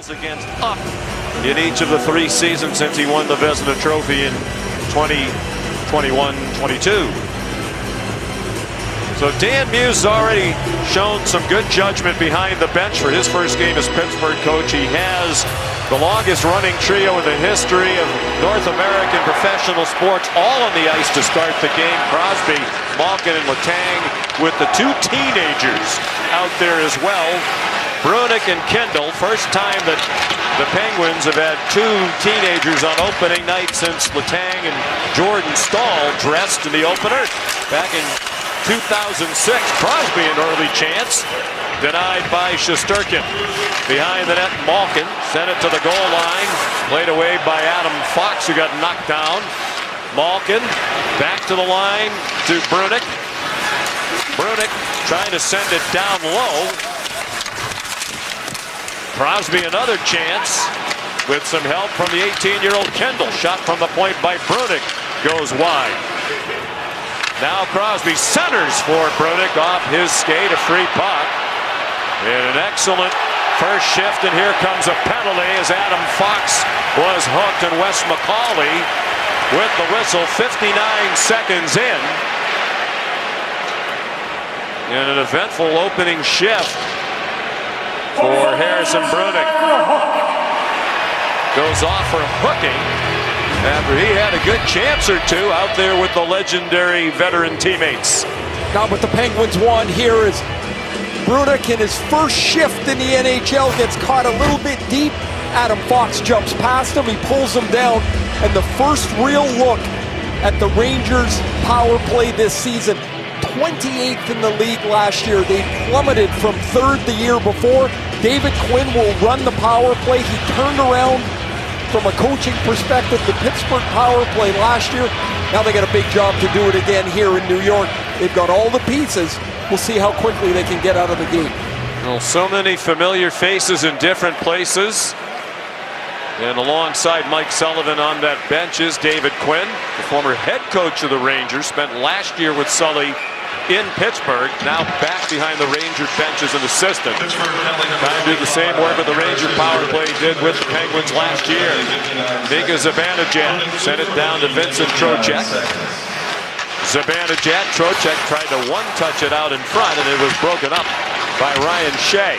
goals against up in each of the 3 seasons since he won the Vezina Trophy in 2021-22. So Dan Muse has already shown some good judgment behind the bench for his first game as Pittsburgh coach. He has the longest running trio in the history of North American professional sports all on the ice to start the game. Crosby, Malkin, and Letang with the 2 teenagers out there as well. Brunick and Kendall, first time that the Penguins have had 2 teenagers on opening night since Letang and Jordan Staal dressed in the opener back in 2006. Crosby an early chance, denied by Shesterkin. Behind the net, Malkin sent it to the goal line, played away by Adam Fox, who got knocked down. Malkin back to the line to Brunick. Brunick trying to send it down low. Crosby another chance with some help from the 18-year-old Kendall. Shot from the point by Brunick goes wide. Now Crosby centers for Brunick off his skate, a free puck. And an excellent first shift, and here comes a penalty as Adam Fox was hooked, and Wes McCauley with the whistle 59 seconds in. And an eventful opening shift for Harrison Brunick. Goes off for hooking after he had a good chance or 2 out there with the legendary veteran teammates. Now what the Penguins want here is Brunick in his first shift in the NHL gets caught a little bit deep. Adam Fox jumps past him, he pulls him down, and the first real look at the Rangers power play this season. 28th in the league last year. They plummeted from 3rd the year before. David Quinn will run the power play. He turned around from a coaching perspective the Pittsburgh power play last year. Now they got a big job to do it again here in New York. They've got all the pieces. We'll see how quickly they can get out of the gate. Well, so many familiar faces in different places. And alongside Mike Sullivan on that bench is David Quinn, the former head coach of the Rangers, spent last year with Sully in Pittsburgh, now back behind the Ranger bench as an assistant. Trying to do the same work with the Ranger power play did with the Penguins last year. Mika Zibanejad sent it down to Vincent Trocheck. Zibanejad, Trocheck tried to one-touch it out in front, and it was broken up by Ryan Shea.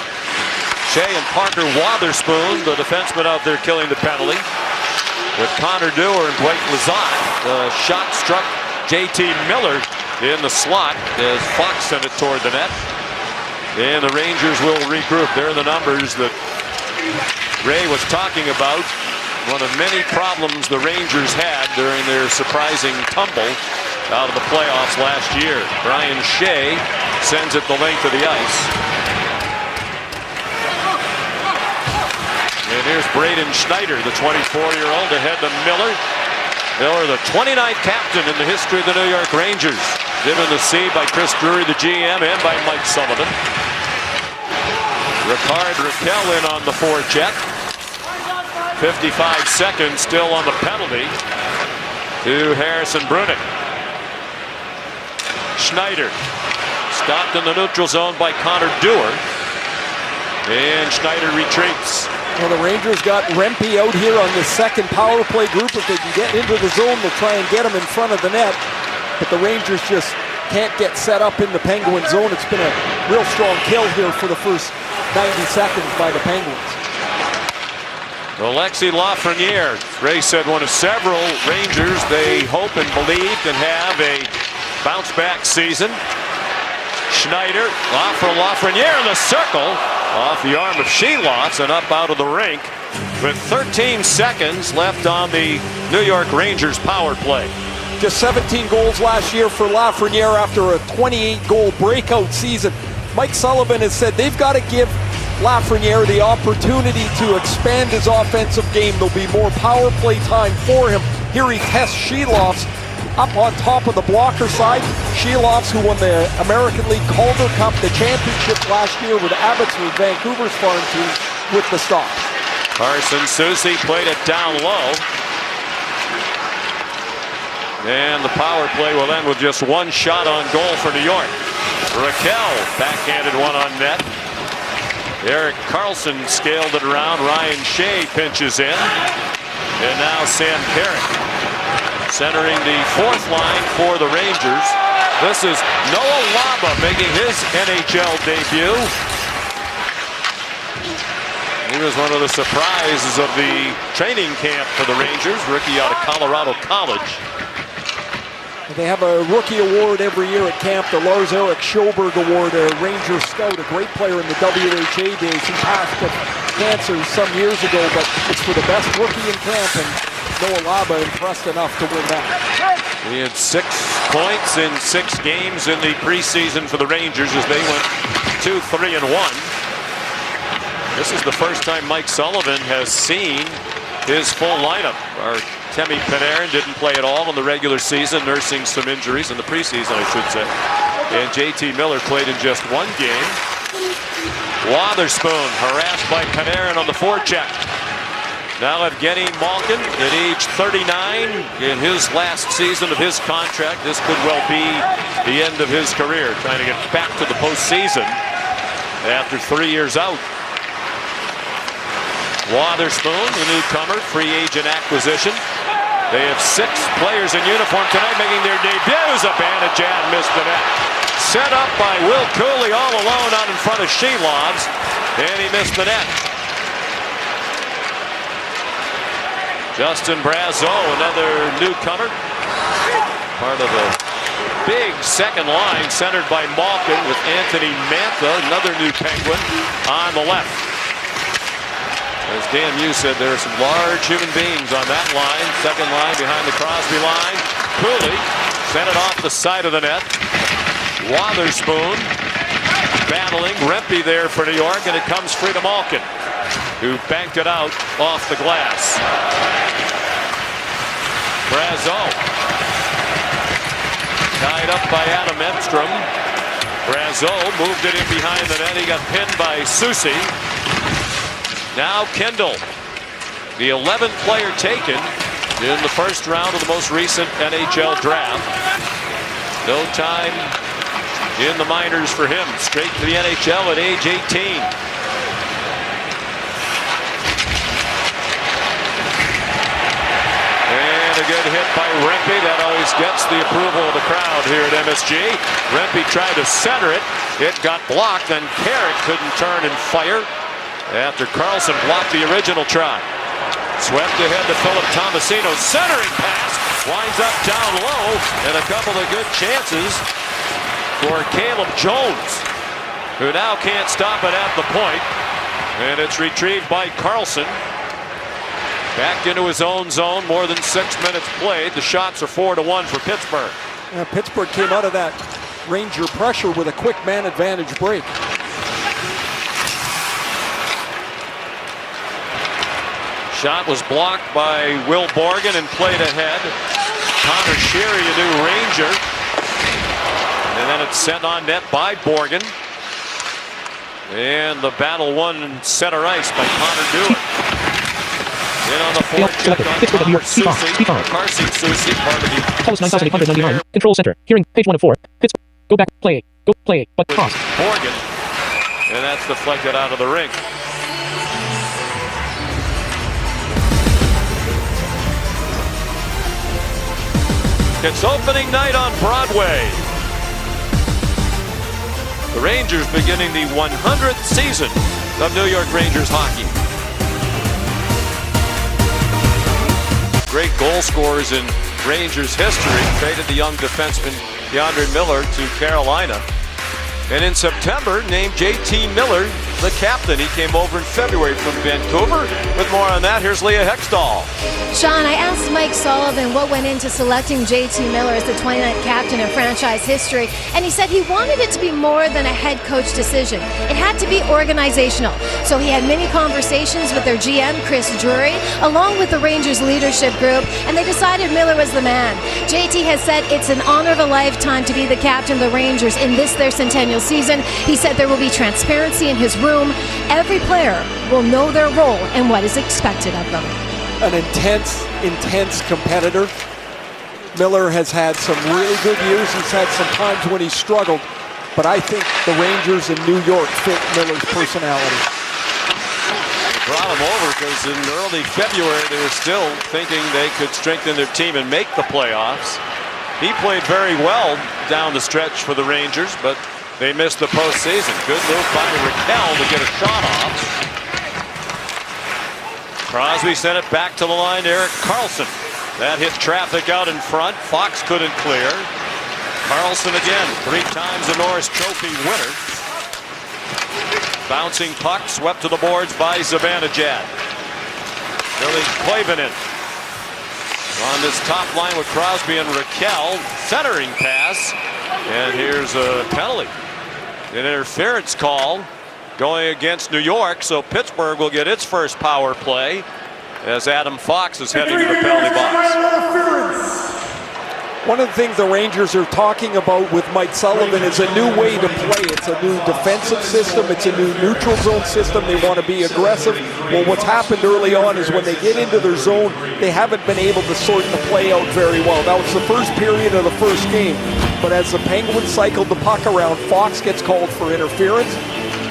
Shea and Parker Wotherspoon, the defenseman out there killing the penalty. With Connor Dewar and Blake Lizotte, the shot struck J.T. Miller in the slot as Fox sent it toward the net. And the Rangers will regroup. There are the numbers that Ray was talking about. One of many problems the Rangers had during their surprising tumble out of the playoffs last year. Brian Shea sends it the length of the ice. And here's Braden Schneider, the 24-year-old, ahead to Miller. Miller, the 29th captain in the history of the New York Rangers. Given the C by Chris Drury, the GM, and by Mike Sullivan. Ricard Raquel in on the forecheck. 55 seconds still on the penalty to Harrison Brunick. Schneider stopped in the neutral zone by Connor Dewar. And Schneider retreats. Well, the Rangers got Rempe out here on the second power play group. If they can get into the zone, they'll try and get him in front of the net. But the Rangers just can't get set up in the Penguin zone. It's been a real strong kill here for the first 90 seconds by the Penguins. Alexis Lafreniere, Ray said, one of several Rangers they hope and believe can have a bounce-back season. Schneider, off for Lafreniere in the circle, off the arm of Sheloffs and up out of the rink with 13 seconds left on the New York Rangers power play. Just 17 goals last year for Lafreniere after a 28-goal breakout season. Mike Sullivan has said they've got to give Lafreniere the opportunity to expand his offensive game. There'll be more power play time for him. Here he tests Sheloffs up on top of the blocker side. Sheloffs, who won the American League Calder Cup, the championship last year with Abbotsford, Vancouver's farm team, with the stop. Carson Soucy played it down low. And the power play will end with just one shot on goal for New York. Raquel backhanded one on net. Erik Karlsson scaled it around. Ryan Shea pinches in. And now Sam Carrick centering the fourth line for the Rangers. This is Noah Laba making his NHL debut. He was one of the surprises of the training camp for the Rangers, rookie out of Colorado College. They have a rookie award every year at camp, the Lars-Erik Sjoberg Award, a Ranger scout, a great player in the WHA days. He passed with cancer some years ago, but it's for the best rookie in camp, and Noah Laba impressed enough to win that. He had 6 points in 6 games in the preseason for the Rangers as they went 2-3-1. This is the first time Mike Sullivan has seen his full lineup. Temi Panarin didn't play at all in the regular season, nursing some injuries in the preseason, I should say. And JT Miller played in just 1 game. Wotherspoon harassed by Panarin on the forecheck. Now Evgeny Malkin at age 39 in his last season of his contract. This could well be the end of his career, trying to get back to the postseason after 3 years out. Wotherspoon, the newcomer, free agent acquisition. They have 6 players in uniform tonight making their debuts. Abanijad missed the net. Set up by Will Cooley all alone out in front of Shelovs, and he missed the net. Justin Brazeau, another newcomer, part of a big second line centered by Malkin with Anthony Mantha, another new Penguin, on the left. As Dan Hughes said, there are some large human beings on that line. Second line behind the Crosby line. Cooley sent it off the side of the net. Wotherspoon battling. Rempe there for New York, and it comes free to Malkin, who banked it out off the glass. Brazeau tied up by Adam Edstrom. Brazeau moved it in behind the net. He got pinned by Soucy. Now Kendall, the 11th player taken in the first round of the most recent NHL draft. No time in the minors for him. Straight to the NHL at age 18. And a good hit by Rempe. That always gets the approval of the crowd here at MSG. Rempe tried to center it. It got blocked, and Carrick couldn't turn and fire after Karlsson blocked the original try. Swept ahead to Philip Tomasino. Centering pass. Winds up down low. And a couple of good chances for Caleb Jones, who now can't stop it at the point. And it's retrieved by Karlsson. Back into his own zone. More than 6 minutes played. The shots are 4-1 for Pittsburgh. Yeah, Pittsburgh came out of that Ranger pressure with a quick man advantage break. Shot was blocked by Will Borgen and played ahead. Connor Sheary, a new Ranger. And then it's sent on net by Borgen. And the battle won in center ice by Connor Dewar. In on the forecheck on Connor Soucy. Carson Soucy, part of the Pulse 9899. Control center. Hearing page 1 of 4. Pittsburgh. Go back. Play. Go play. But cross. Borgen. And that's deflected out of the ring. It's opening night on Broadway. The Rangers beginning the 100th season of New York Rangers hockey. Great goal scorers in Rangers history traded the young defenseman DeAndre Miller to Carolina. And in September, named JT Miller the captain. He came over in February from Vancouver. With more on that, here's Leah Hextall. Sean, I asked Mike Sullivan what went into selecting JT Miller as the 29th captain in franchise history, and he said he wanted it to be more than a head coach decision. It had to be organizational. So he had many conversations with their GM, Chris Drury, along with the Rangers leadership group, and they decided Miller was the man. JT has said it's an honor of a lifetime to be the captain of the Rangers in this, their centennial season. He said there will be transparency in his room. Every player will know their role and what is expected of them. An intense competitor. Miller has had some really good years. He's had some times when he struggled, but I think the Rangers in New York fit Miller's personality. brought them over because in early February they were still thinking they could strengthen their team and make the playoffs. He played very well down the stretch for the Rangers, but they missed the postseason. Good move by Raquel to get a shot off. Crosby sent it back to the line to Erik Karlsson. That hit traffic out in front. Fox couldn't clear. Karlsson again, 3 times the Norris Trophy winner. Bouncing puck swept to the boards by Zibanejad. Billy Koivunen on this top line with Crosby and Raquel. Centering pass. And here's a penalty. An interference call going against New York. So Pittsburgh will get its first power play as Adam Fox is heading to the penalty box. One of the things the Rangers are talking about with Mike Sullivan is a new way to play. It's a new defensive system. It's a new neutral zone system. They want to be aggressive. Well, what's happened early on is when they get into their zone, they haven't been able to sort the play out very well. That was the first period of the first game. But as the Penguins cycled the puck around, Fox gets called for interference,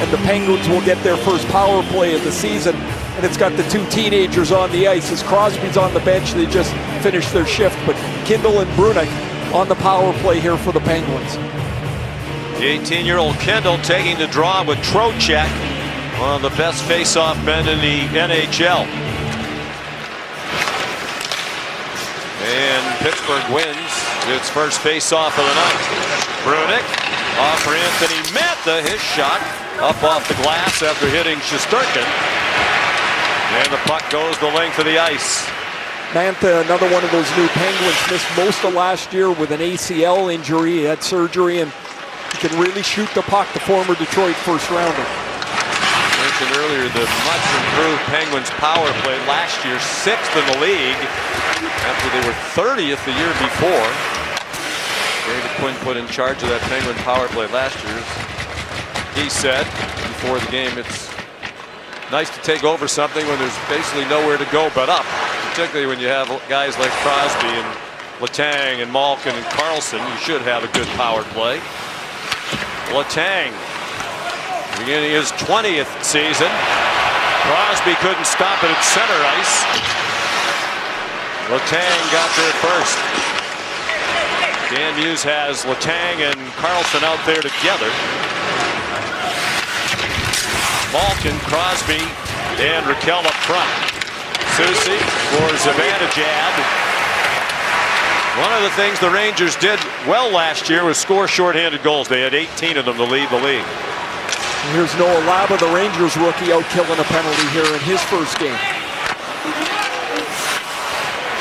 and the Penguins will get their first power play of the season. And it's got the 2 teenagers on the ice. As Crosby's on the bench, they just finished their shift. But Kindle and Brunik on the power play here for the Penguins. The 18-year-old Kindle taking the draw with Trocheck, one of the best face-off men in the NHL. And Pittsburgh wins its first face-off of the night. Brunik off for Anthony Mantha. His shot up off the glass after hitting Shesterkin. And the puck goes the length of the ice. Mantha, another one of those new Penguins, missed most of last year with an ACL injury. He had surgery, and he can really shoot the puck, the former Detroit first rounder. I mentioned earlier the much improved Penguins power play last year, 6th in the league after they were 30th the year before. David Quinn put in charge of that Penguin power play last year. He said before the game, it's nice to take over something when there's basically nowhere to go but up, particularly when you have guys like Crosby and Letang and Malkin and Karlsson. You should have a good power play. Letang beginning his 20th season. Crosby couldn't stop it at center ice. Letang got there first. Dan Muse has Letang and Karlsson out there together. Malkin, Crosby, and Raquel up front. Soucy for Zibanejad. One of the things the Rangers did well last year was score shorthanded goals. They had 18 of them to lead the league. And here's Noah Laba, the Rangers rookie, out killing a penalty here in his first game.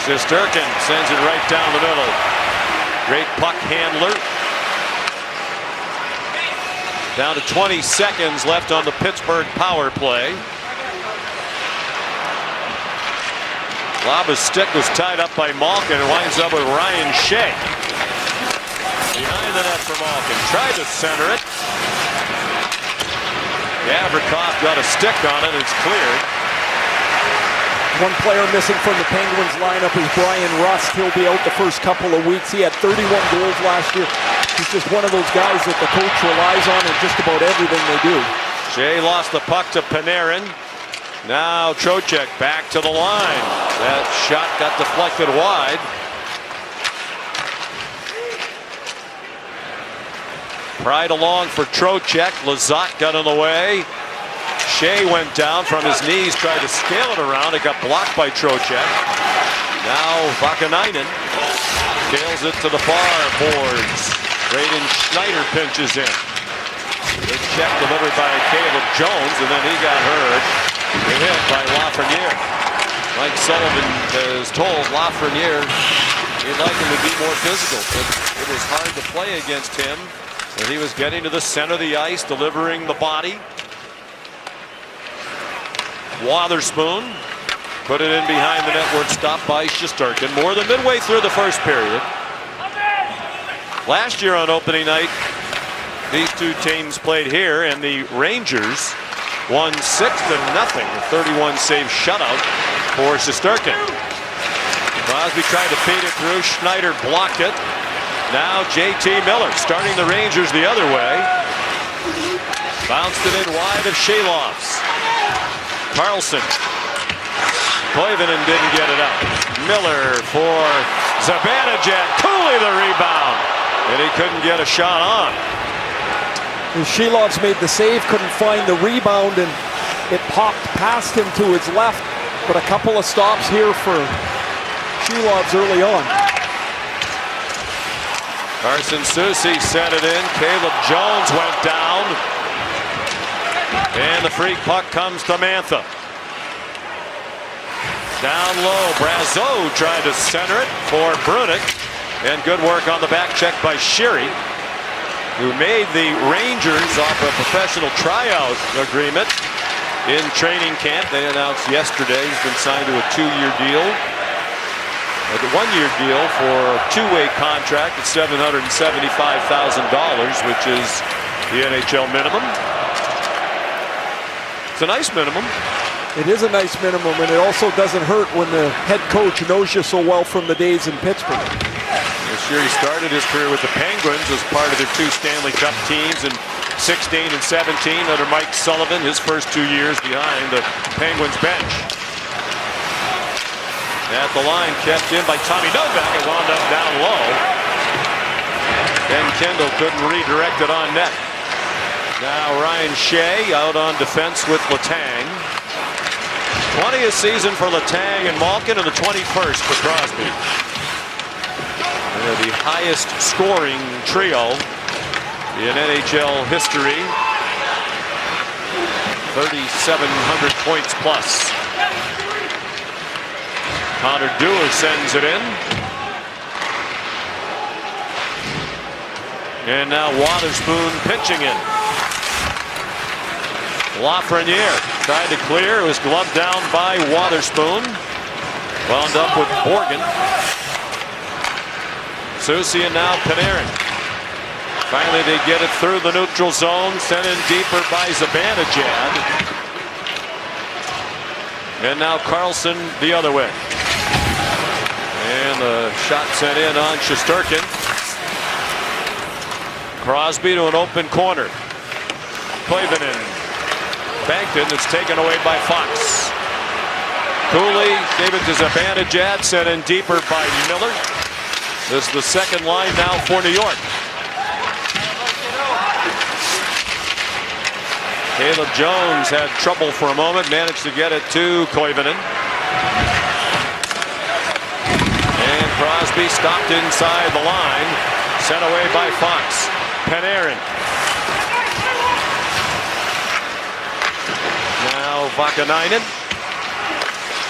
Shesterkin sends it right down the middle. Great puck handler. Down to 20 seconds left on the Pittsburgh power play. Laba's stick was tied up by Malkin and winds up with Ryan Shea. Behind the net for Malkin. Tried to center it. Gavrikov got a stick on it. It's cleared. One player missing from the Penguins lineup is Brian Rust. He'll be out the first couple of weeks. He had 31 goals last year. He's just one of those guys that the coach relies on in just about everything they do. Shea lost the puck to Panarin. Now Trocheck back to the line. That shot got deflected wide. Pried along for Trocheck. Lizotte got in the way. Shea went down from his knees, tried to scale it around. It got blocked by Trocheck. Now Vakanainen scales it to the far boards. Braden Schneider pinches in. Good check delivered by Caleb Jones, and then he got hurt. Hit by Lafreniere. Mike Sullivan has told Lafreniere he'd like him to be more physical, but it was hard to play against him. And he was getting to the center of the ice, delivering the body. Wotherspoon put it in behind the net where it's stopped by Shesterkin. More than midway through the first period. Last year on opening night, these two teams played here, and the Rangers won 6-0, a 31 save shutout for Shesterkin. Crosby tried to feed it through. Schneider blocked it. Now JT Miller starting the Rangers the other way. Bounced it in wide of Shalofs. Carlson. Koivunen didn't get it up. Miller for Zibanejad. Cooley the rebound. And he couldn't get a shot on. Shilov's made the save, couldn't find the rebound, and it popped past him to his left. But a couple of stops here for Shilov's early on. Carson Soucy sent it in. Caleb Jones went down. And the free puck comes to Mantha. Down low, Brazeau tried to center it for Brunick. And good work on the back check by Sheary, who made the Rangers off a professional tryout agreement in training camp. They announced yesterday he's been signed to a 2-year deal. A 1-year deal for a 2-way contract at $775,000, which is the NHL minimum. It's a nice minimum. It is a nice minimum, and it also doesn't hurt when the head coach knows you so well from the days in Pittsburgh. This year he started his career with the Penguins as part of their 2 Stanley Cup teams in 16 and 17 under Mike Sullivan, his first 2 years behind the Penguins bench. At the line, kept in by Tommy Novak. It wound up down low. Ben Kendall couldn't redirect it on net. Now Ryan Shea out on defense with Letang. 20th season for Letang and Malkin, and the 21st for Crosby. They're the highest scoring trio in NHL history. 3,700 points plus. Connor Dewar sends it in. And now Wotherspoon pitching in. Lafreniere tried to clear. It was gloved down by Wotherspoon. Wound up with Borgen. Soucy and now Panarin. Finally they get it through the neutral zone. Sent in deeper by Zibanejad. And now Carlson the other way. And the shot sent in on Shesterkin. Crosby to an open corner. Koivunen. Banked in. It's taken away by Fox. Cooley gave it to Zibanejad. Sent in deeper by Miller. This is the second line now for New York. Caleb Jones had trouble for a moment. Managed to get it to Koivunen. And Crosby stopped inside the line. Sent away by Fox. Panarin. Now Vakanainen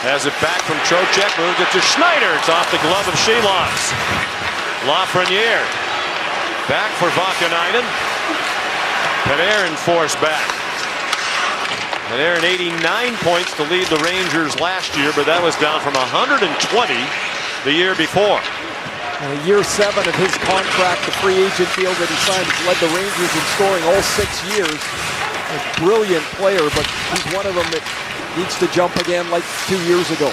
has it back from Trocheck. Moved it to Schneider. It's off the glove of Shilov's. Lafreniere. Back for Vakanainen. Panarin forced back. Panarin 89 points to lead the Rangers last year, but that was down from 120 the year before. Year 7 of his contract, the free agent deal that he signed, has led the Rangers in scoring all 6 years. A brilliant player, but he's one of them that needs to jump again like 2 years ago.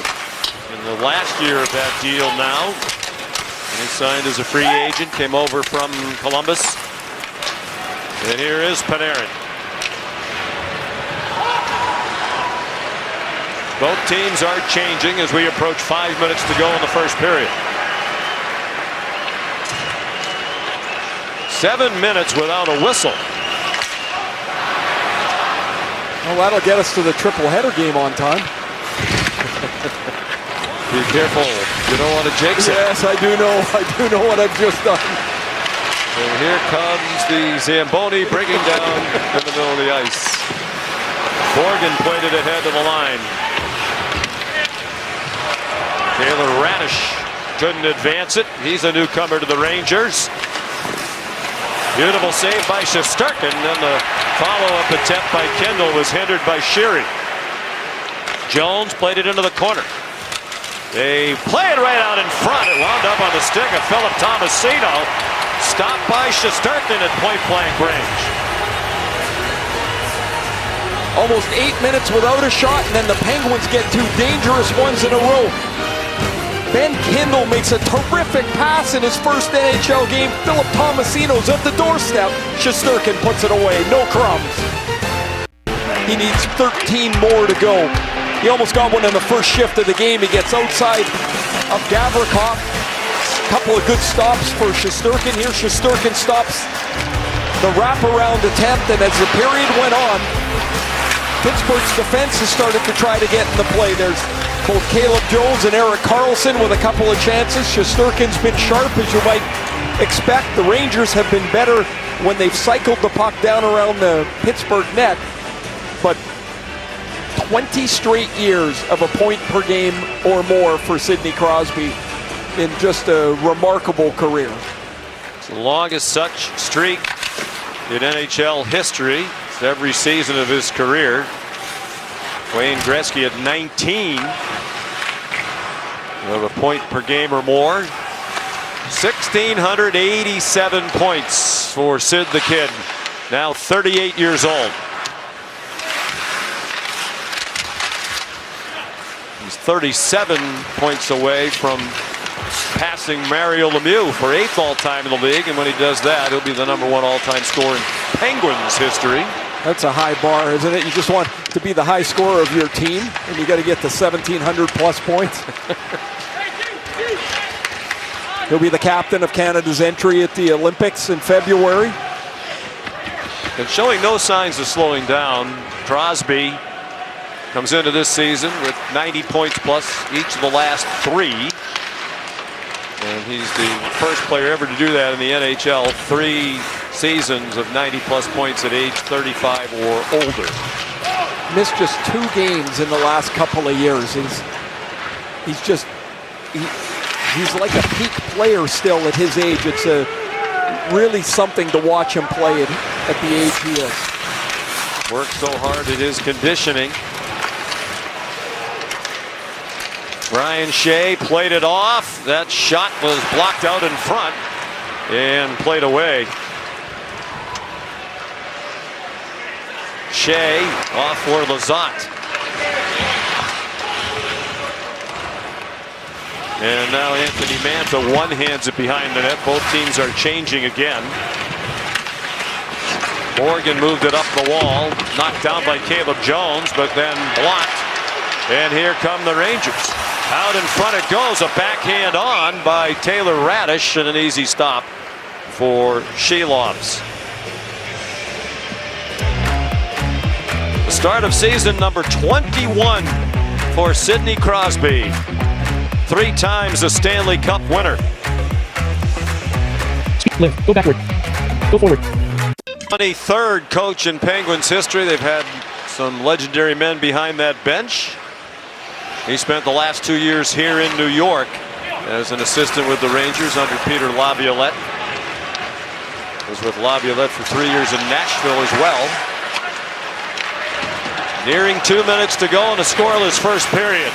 In the last year of that deal now, he signed as a free agent, came over from Columbus. And here is Panarin. Both teams are changing as we approach 5 minutes to go in the first period. 7 minutes without a whistle. Well, that'll get us to the triple header game on time. Be careful. You don't want to jinx it. Yes, I do know. I do know what I've just done. And here comes the Zamboni breaking down in the middle of the ice. Borgen played it ahead to the line. Taylor Radish couldn't advance it. He's a newcomer to the Rangers. Beautiful save by Shesterkin. And the follow-up attempt by Kendall was hindered by Sheary. Jones played it into the corner. They play it right out in front. It wound up on the stick of Philip Tomasino. Stopped by Shesterkin at point-blank range. Almost 8 minutes without a shot, and then the Penguins get 2 dangerous ones in a row. Ben Kendall makes a terrific pass in his first NHL game. Philip Tomasino's at the doorstep. Shesterkin puts it away. No crumbs. He needs 13 more to go. He almost got one in the first shift of the game. He gets outside of Gavrikov. A couple of good stops for Shesterkin here. Shesterkin stops the wraparound attempt, and as the period went on, Pittsburgh's defense has started to try to get in the play. There's both Caleb Jones and Erik Karlsson with a couple of chances. Shesterkin's been sharp, as you might expect. The Rangers have been better when they've cycled the puck down around the Pittsburgh net, but 20 straight years of a point per game or more for Sidney Crosby in just a remarkable career. It's the longest such streak in NHL history. It's every season of his career. Wayne Gretzky at 19 of a point per game or more. 1,687 points for Sid the Kid, now 38 years old. He's 37 points away from passing Mario Lemieux for 8th all-time in the league, and when he does that, he'll be the #1 all-time scorer in Penguins history. That's a high bar, isn't it? You just want to be the high scorer of your team, and you got to get to 1,700 plus points. He'll be the captain of Canada's entry at the Olympics in February. And showing no signs of slowing down, Crosby comes into this season with 90 points plus each of the last 3. And he's the first player ever to do that in the NHL. 3 seasons of 90 plus points at age 35 or older. Missed just 2 games in the last couple of years. He's like a peak player still at his age. It's really something to watch him play at the age he is. Worked so hard at his conditioning. Brian Shea played it off. That shot was blocked out in front and played away. Shea off for Lizotte. And now Anthony Manta one-hands it behind the net. Both teams are changing again. Morgan moved it up the wall, knocked down by Caleb Jones, but then blocked. And here come the Rangers. Out in front it goes, a backhand on by Taylor Radish, and an easy stop for Shelovs. The start of season number 21 for Sidney Crosby. 3 times a Stanley Cup winner. Live. Go backward. Go forward. 23rd coach in Penguins history. They've had some legendary men behind that bench. He spent the last 2 years here in New York as an assistant with the Rangers under Peter Laviolette. Was with Laviolette for 3 years in Nashville as well. Nearing 2 minutes to go in a scoreless first period.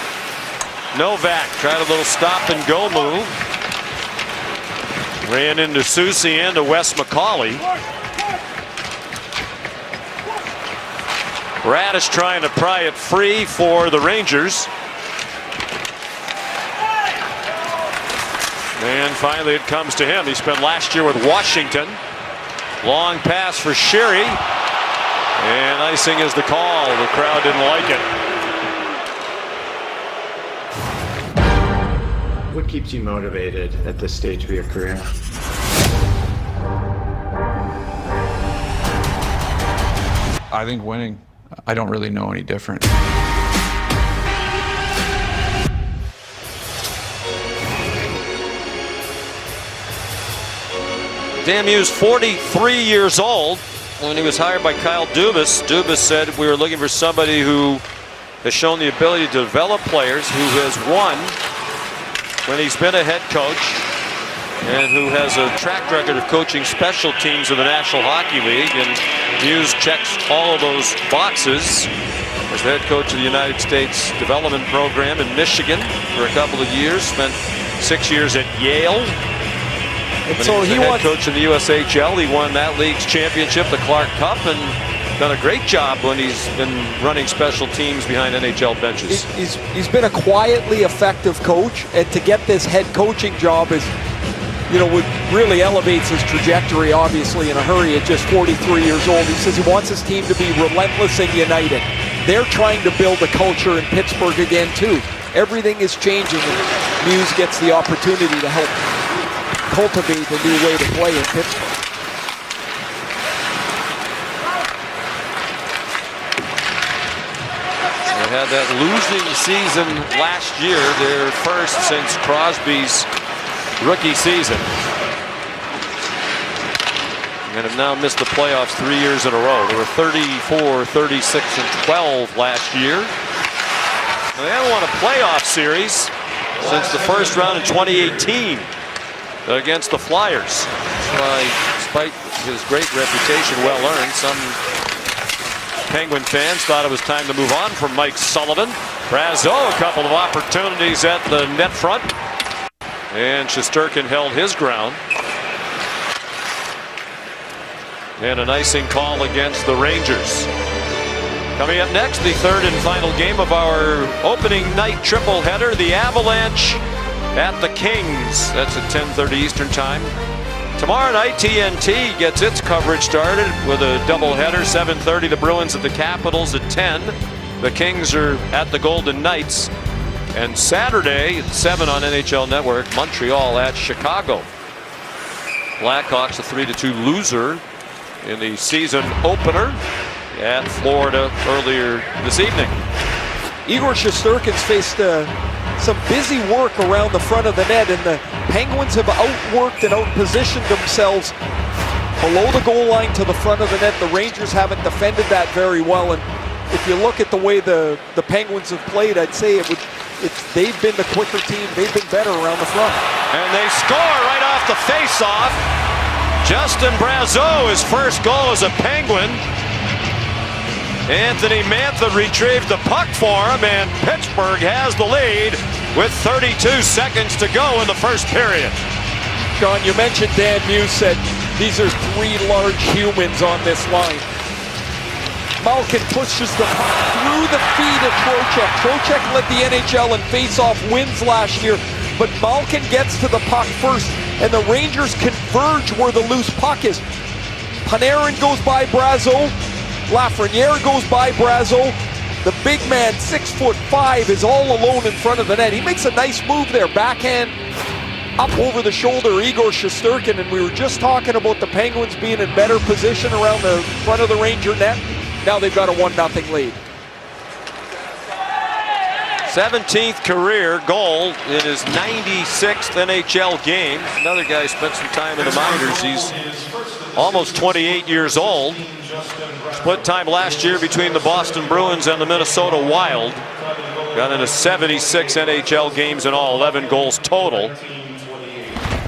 Novak tried a little stop and go move. Ran into Soucy and to Wes McCauley. Radish trying to pry it free for the Rangers. And finally it comes to him. He spent last year with Washington. Long pass for Sherry. And icing is the call. The crowd didn't like it. What keeps you motivated at this stage of your career? I think winning. I don't really know any different. Damu's 43 years old when he was hired by Kyle Dubas. Dubas said we were looking for somebody who has shown the ability to develop players, who has won when he's been a head coach, and who has a track record of coaching special teams in the National Hockey League. And Hughes checks all of those boxes. As the head coach of the United States Development Program in Michigan for a couple of years, spent 6 years at Yale. And when so he was he the head wants coach in the USHL. He won that league's championship, the Clark Cup, and done a great job when he's been running special teams behind NHL benches. He's been a quietly effective coach, and to get this head coaching job is, would really elevates his trajectory, obviously, in a hurry at just 43 years old. He says he wants his team to be relentless and united. they're trying to build a culture in Pittsburgh again too. Everything is changing, and Muse gets the opportunity to help cultivate a new way to play in Pittsburgh. They had that losing season last year, their first since Crosby's rookie season. And have now missed the playoffs 3 years in a row. They were 34, 36, and 12 last year. They haven't won a playoff series since the first round in 2018 against the Flyers. That's why, despite his great reputation, well earned, some Penguin fans thought it was time to move on from Mike Sullivan. Brazeau, a couple of opportunities at the net front. And Shesterkin held his ground. And an icing call against the Rangers. Coming up next, the third and final game of our opening night triple header. The Avalanche at the Kings. That's at 10:30 Eastern Time. Tomorrow night, TNT gets its coverage started with a doubleheader. 7:30, the Bruins at the Capitals at 10. The Kings are at the Golden Knights. And Saturday at 7 on NHL Network, Montreal at Chicago. Blackhawks a 3-2 loser in the season opener at Florida earlier this evening. Igor Shesterkin's faced some busy work around the front of the net, and the Penguins have outworked and outpositioned themselves below the goal line to the front of the net. The Rangers haven't defended that very well, and if you look at the way the Penguins have played, I'd say they've been the quicker team. They've been better around the front. And they score right off the face-off. Justin Brazeau, his first goal as a Penguin. Anthony Mantha retrieved the puck for him, and Pittsburgh has the lead with 32 seconds to go in the first period. Sean, you mentioned Dan Muse said these are three large humans on this line. Malkin pushes the puck through the feet of Trocheck. Trocheck led the NHL in face-off wins last year, but Malkin gets to the puck first, and the Rangers converge where the loose puck is. Panarin goes by Brazeau. Lafreniere goes by Brazeau. The big man, 6'5", is all alone in front of the net. He makes a nice move there, backhand up over the shoulder, Igor Shesterkin, and we were just talking about the Penguins being in better position around the front of the Ranger net. Now they've got a 1-0 lead. 17th career goal in his 96th NHL game. Another guy spent some time in the minors. He's almost 28 years old. Split time last year between the Boston Bruins and the Minnesota Wild. Got into 76 NHL games in all, 11 goals total.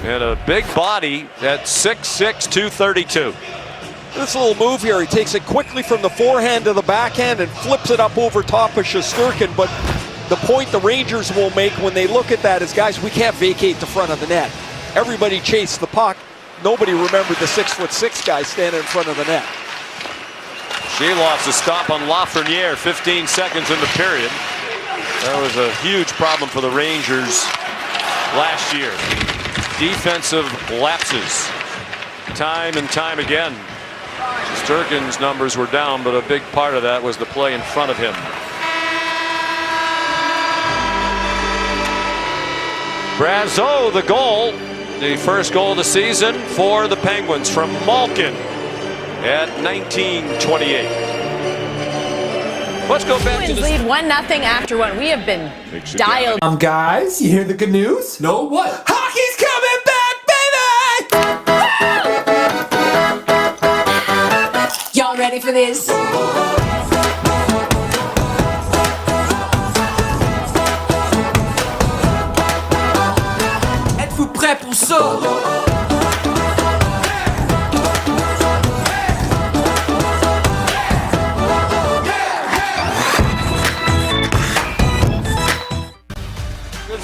And a big body at 6'6", 232. This little move here, he takes it quickly from the forehand to the backhand and flips it up over top of Shesterkin. But the point the Rangers will make when they look at that is, guys, we can't vacate the front of the net. Everybody chased the puck. Nobody remembered the 6'6" guy standing in front of the net. Shelov's a stop on Lafreniere, 15 seconds in the period. That was a huge problem for the Rangers last year. Defensive lapses, time and time again. Shesterkin's numbers were down, but a big part of that was the play in front of him. Brazeau, the goal, the first goal of the season for the Penguins from Malkin at 19:28. Let's go back to Penguins lead 1-0 after one. We have been dialed. Guys, you hear the good news? No, what? Hockey's coming back, baby! Y'all ready for this? Êtes-vous prêts pour ça?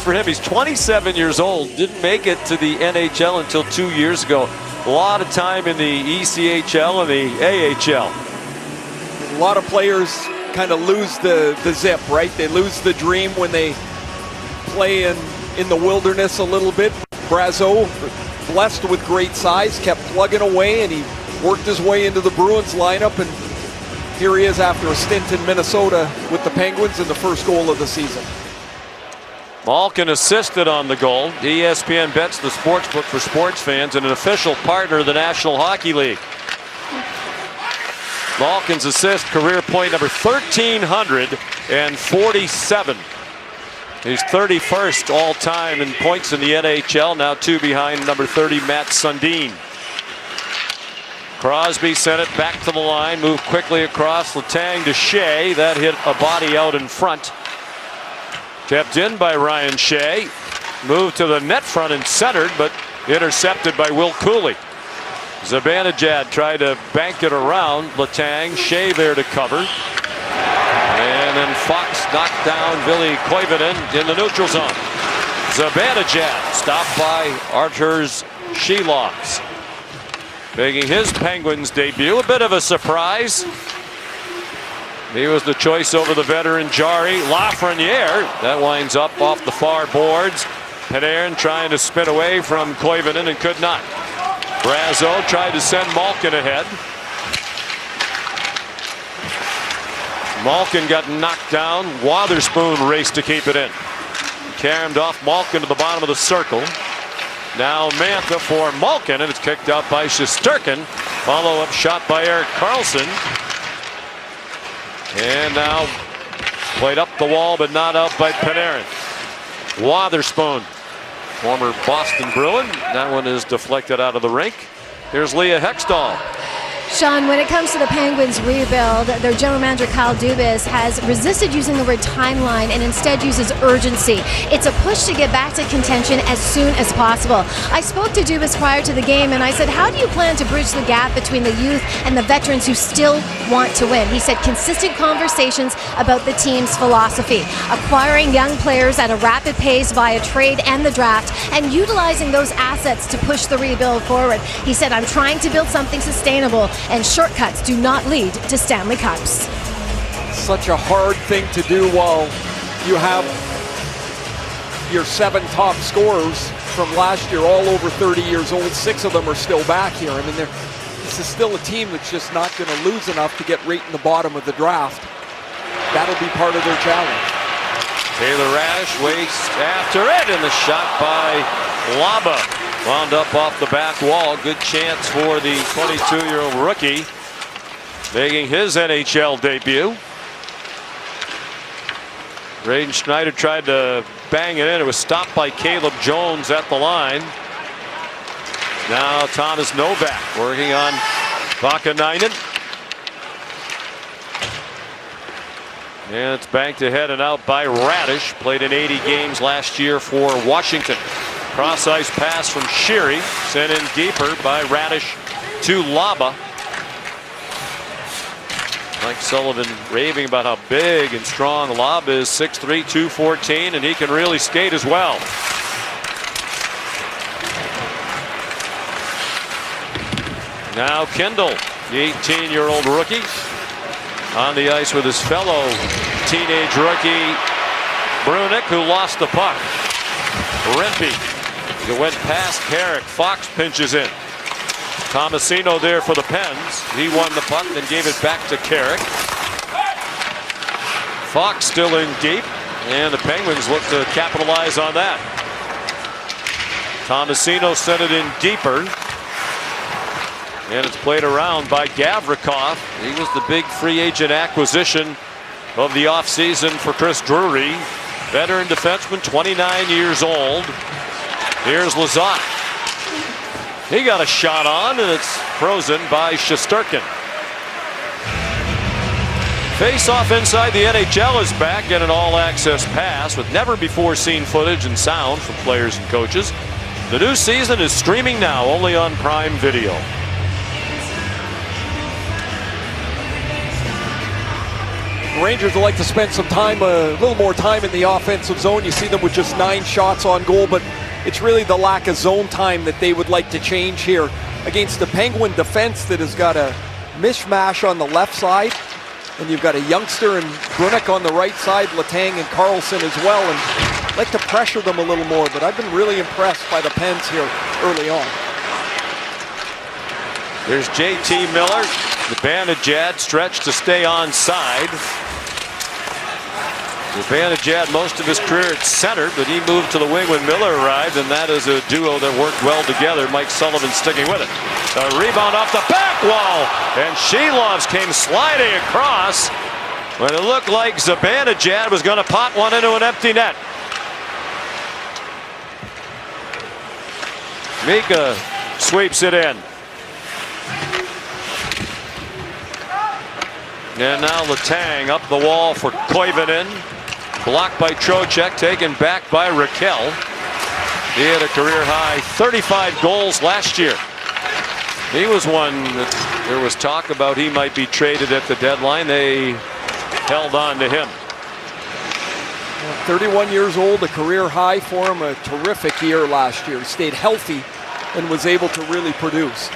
For him, he's 27 years old, didn't make it to the NHL until 2 years ago. A lot of time in the ECHL and the AHL. A lot of players kind of lose the zip, right? They lose the dream when they play in the wilderness a little bit. Brazeau, blessed with great size, kept plugging away, and he worked his way into the Bruins lineup and Here he is after a stint in Minnesota with the Penguins in the first goal of the season. Malkin assisted on the goal. ESPN bets the sportsbook for sports fans and an official partner of the National Hockey League. Malkin's assist, career point number 1,347. He's 31st all-time in points in the NHL, now 2 behind number 30, Matt Sundin. Crosby sent it back to the line, moved quickly across. Letang to Shea. That hit a body out in front. Kept in by Ryan Shea. Moved to the net front and centered, but intercepted by Will Cooley. Zibanejad tried to bank it around. Letang, Shea there to cover. And then Fox knocked down Ville Koivunen in the neutral zone. Zibanejad stopped by Arturs Shilovs. Making his Penguins debut. A bit of a surprise. He was the choice over the veteran Jari. Lafreniere, that winds up off the far boards. Panarin trying to spin away from Koivunen and could not. Brazo tried to send Malkin ahead. Malkin got knocked down. Wotherspoon raced to keep it in. Caromed off Malkin to the bottom of the circle. Now Mantha for Malkin, and it's kicked out by Shesterkin. Follow-up shot by Erik Karlsson. And now played up the wall, but not out by Panarin. Wotherspoon, former Boston Bruin. That one is deflected out of the rink. Here's Leah Hextall. Sean, when it comes to the Penguins rebuild, their general manager Kyle Dubas has resisted using the word timeline and instead uses urgency. It's a push to get back to contention as soon as possible. I spoke to Dubas prior to the game and I said, how do you plan to bridge the gap between the youth and the veterans who still want to win? He said consistent conversations about the team's philosophy, acquiring young players at a rapid pace via trade and the draft, and utilizing those assets to push the rebuild forward. He said, I'm trying to build something sustainable, and shortcuts do not lead to Stanley Cups. Such a hard thing to do while you have your 7 top scorers from last year all over 30 years old. 6 of them are still back here. I mean, this is still a team that's just not going to lose enough to get right in the bottom of the draft. That'll be part of their challenge. Taylor Radish waits after it, and the shot by Laba wound up off the back wall. Good chance for the 22-year-old rookie making his NHL debut. Braden Schneider tried to bang it in. It was stopped by Caleb Jones at the line. Now Thomas Novak working on Vakanainen. And it's banked ahead and out by Radish. Played in 80 games last year for Washington. Cross ice pass from Sheary, sent in deeper by Radish to Laba. Mike Sullivan raving about how big and strong Laba is, 6'3", 214, and he can really skate as well. Now Kendall, the 18-year-old rookie, on the ice with his fellow teenage rookie Brunick, who lost the puck. Rempe. It went past Carrick. Fox pinches in. Tomasino there for the Pens. He won the puck, then gave it back to Carrick. Fox still in deep, and the Penguins look to capitalize on that. Tomasino sent it in deeper, and it's played around by Gavrikov. He was the big free agent acquisition of the offseason for Chris Drury. Veteran defenseman, 29 years old. Here's Lizotte. He got a shot on, and it's frozen by Shesterkin. Face-off inside the NHL is back in an all-access pass with never-before-seen footage and sound from players and coaches. The new season is streaming now, only on Prime Video. Rangers would like to spend some time, a little more time in the offensive zone. You see them with just 9 shots on goal, but it's really the lack of zone time that they would like to change here against the Penguin defense that has got a mishmash on the left side, and you've got a youngster and Brunick on the right side, Letang and Karlsson as well, and I'd like to pressure them a little more, but I've been really impressed by the Pens here early on. There's JT Miller. Zibanejad stretched to stay onside. Zibanejad most of his career at center, but he moved to the wing when Miller arrived, and that is a duo that worked well together. Mike Sullivan sticking with it. A rebound off the back wall, and Shelovs came sliding across when it looked like Zibanejad was going to pot one into an empty net. Mika sweeps it in. And now Letang up the wall for Koivunen. Blocked by Trocheck, taken back by Raquel. He had a career high 35 goals last year. He was one that there was talk about he might be traded at the deadline. They held on to him. 31 years old, a career high for him, a terrific year last year. He stayed healthy and was able to really produce.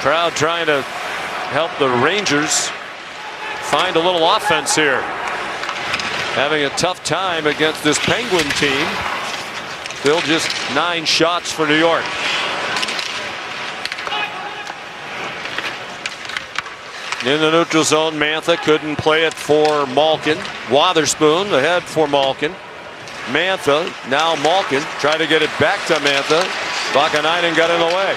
Crowd trying to help the Rangers find a little offense here. Having a tough time against this Penguin team. Still just 9 shots for New York. In the neutral zone, Mantha couldn't play it for Malkin. Wotherspoon ahead for Malkin. Mantha, now Malkin, trying to get it back to Mantha. Vakanainen got in the way.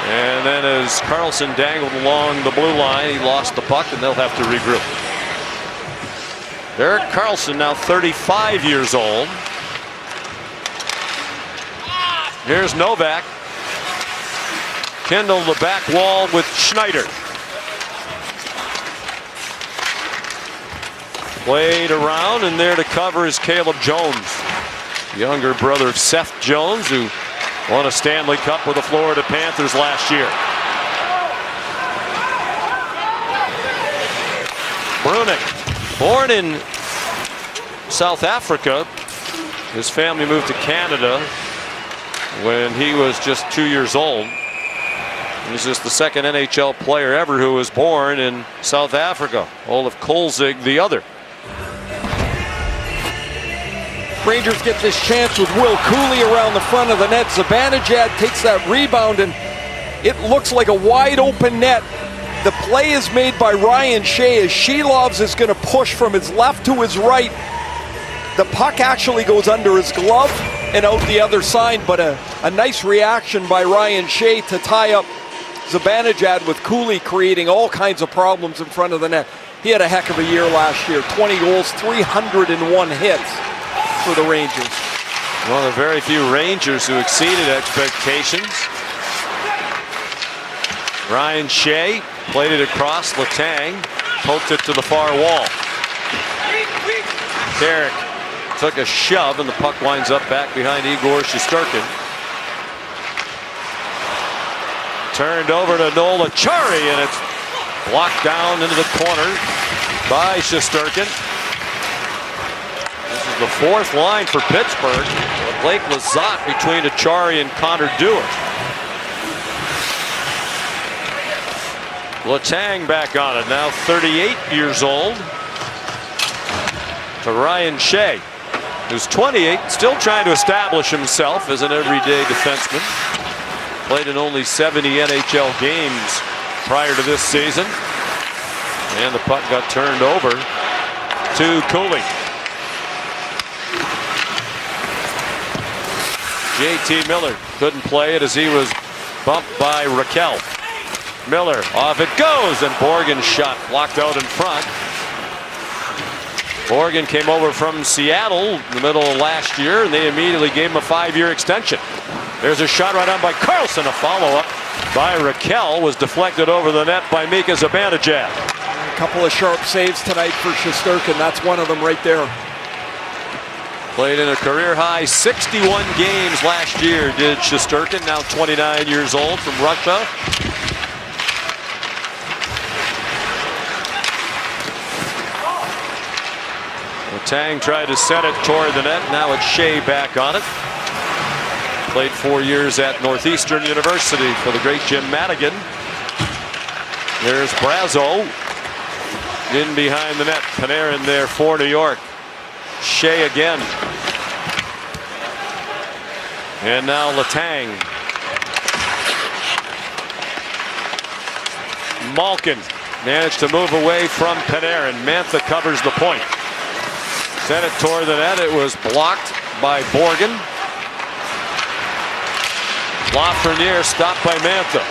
And then as Carlson dangled along the blue line, he lost the puck, and they'll have to regroup. Erik Karlsson, now 35 years old. Here's Novak. Kindled the back wall with Schneider. Played around, and there to cover is Caleb Jones, younger brother of Seth Jones, who won a Stanley Cup with the Florida Panthers last year. Brunik, born in South Africa. His family moved to Canada when he was just 2 years old. He's just the second NHL player ever who was born in South Africa. Olaf Kolzig, the other. Rangers get this chance with Will Cooley around the front of the net. Zibanejad takes that rebound, and it looks like a wide open net. The play is made by Ryan Shea as Shelovs is going to push from his left to his right. The puck actually goes under his glove and out the other side, but a nice reaction by Ryan Shea to tie up Zibanejad, with Cooley creating all kinds of problems in front of the net. He had a heck of a year last year. 20 goals, 301 hits for the Rangers. One of the very few Rangers who exceeded expectations. Ryan Shea played it across. Letang poked it to the far wall. Carrick took a shove, and the puck winds up back behind Igor Shesterkin. Turned over to Noel Acciari, and it's blocked down into the corner by Shesterkin. This is the fourth line for Pittsburgh. Blake Lizotte between Acciari and Connor Dewar. Letang back on it, now 38 years old, to Ryan Shea, who's 28, still trying to establish himself as an everyday defenseman. Played in only 70 NHL games prior to this season. And the puck got turned over to Cooley. JT Miller couldn't play it as he was bumped by Raquel. Miller, off it goes, and Borgen's shot blocked out in front. Borgen came over from Seattle in the middle of last year, and they immediately gave him a 5-year extension. There's a shot right on by Karlsson. A follow-up by Raquel was deflected over the net by Mika Zibanejad. A couple of sharp saves tonight for Shesterkin. That's one of them right there. Played in a career-high 61 games last year, did Shesterkin, now 29 years old, from Russia. Letang tried to set it toward the net. Now it's Shea back on it. Played 4 years at Northeastern University for the great Jim Madigan. There's Brazo in behind the net. Panarin there for New York. Shea again. And now Letang. Malkin managed to move away from Panarin. Mantha covers the point. Sent it toward the net. It was blocked by Borgen. Lafreniere stopped by Mantha.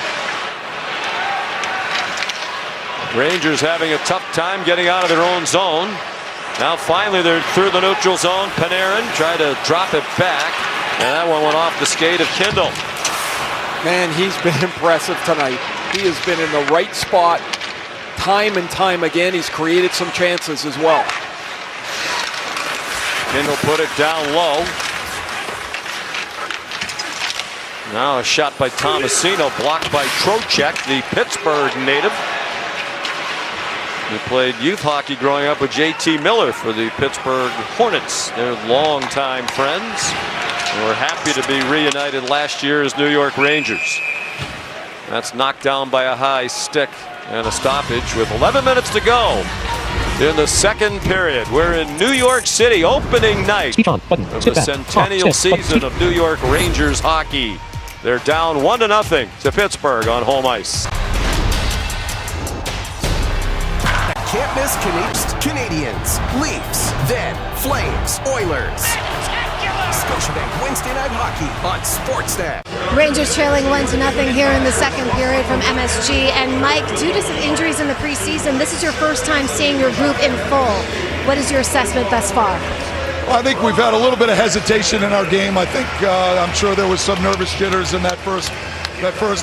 Rangers having a tough time getting out of their own zone. Now finally they're through the neutral zone. Panarin tried to drop it back, and that one went off the skate of Kindle. Man, he's been impressive tonight. He has been in the right spot time and time again. He's created some chances as well. Kindle put it down low. Now a shot by Tomasino, blocked by Trocheck, the Pittsburgh native. He played youth hockey growing up with JT Miller for the Pittsburgh Hornets. They're longtime friends. And we're happy to be reunited last year as New York Rangers. That's knocked down by a high stick and a stoppage with 11 minutes to go in the second period. We're in New York City, opening night Speech on. Button. of Skip the back. centennial Off. Skip. Button. season of New York Rangers hockey. They're down 1-0 to Pittsburgh on home ice. Can't miss Canadians, Leafs, then Flames, Oilers. Scotiabank Wednesday Night Hockey on Sportsnet. Rangers trailing 1-0 here in the second period from MSG. And Mike, due to some injuries in the preseason, this is your first time seeing your group in full. What is your assessment thus far? Well, I think we've had a little bit of hesitation in our game. I think I'm sure there was some nervous jitters in that first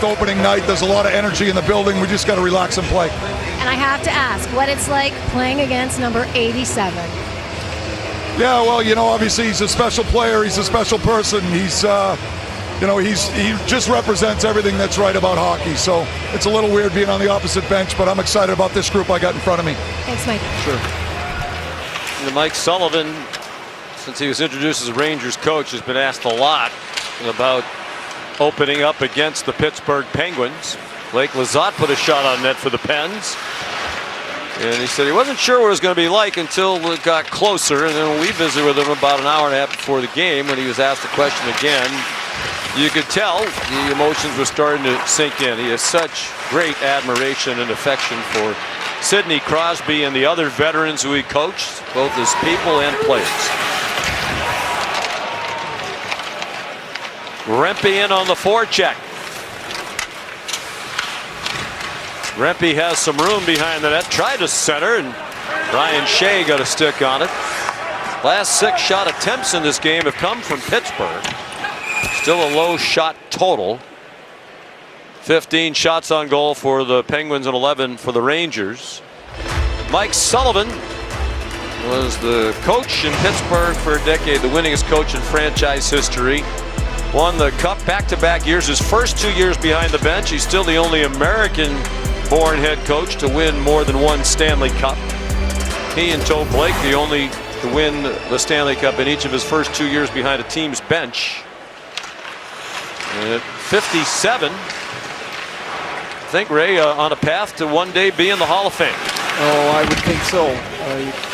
opening night. There's a lot of energy in the building. We just got to relax and play. And I have to ask what it's like playing against number 87. Yeah, well, obviously he's a special player. He's a special person. He's, he just represents everything that's right about hockey. So it's a little weird being on the opposite bench, but I'm excited about this group I got in front of me. Thanks, Mike. Sure. And Mike Sullivan, since he was introduced as a Rangers coach, has been asked a lot about opening up against the Pittsburgh Penguins. Blake Lizotte put a shot on net for the Pens. And he said he wasn't sure what it was going to be like until it got closer. And then we visited with him about an hour and a half before the game when he was asked the question again. You could tell the emotions were starting to sink in. He has such great admiration and affection for Sidney Crosby and the other veterans who he coached, both as people and players. Rempe in on the forecheck. Rempe has some room behind the net. Tried to center, and Ryan Shea got a stick on it. Last 6 shot attempts in this game have come from Pittsburgh. Still a low shot total. 15 shots on goal for the Penguins and 11 for the Rangers. Mike Sullivan was the coach in Pittsburgh for a decade, the winningest coach in franchise history. Won the cup back-to-back years. His first 2 years behind the bench. He's still the only American-born head coach to win more than one Stanley Cup. He and Toe Blake, the only to win the Stanley Cup in each of his first 2 years behind a team's bench. And at 57, I think Ray on a path to one day be in the Hall of Fame. Oh, I would think so.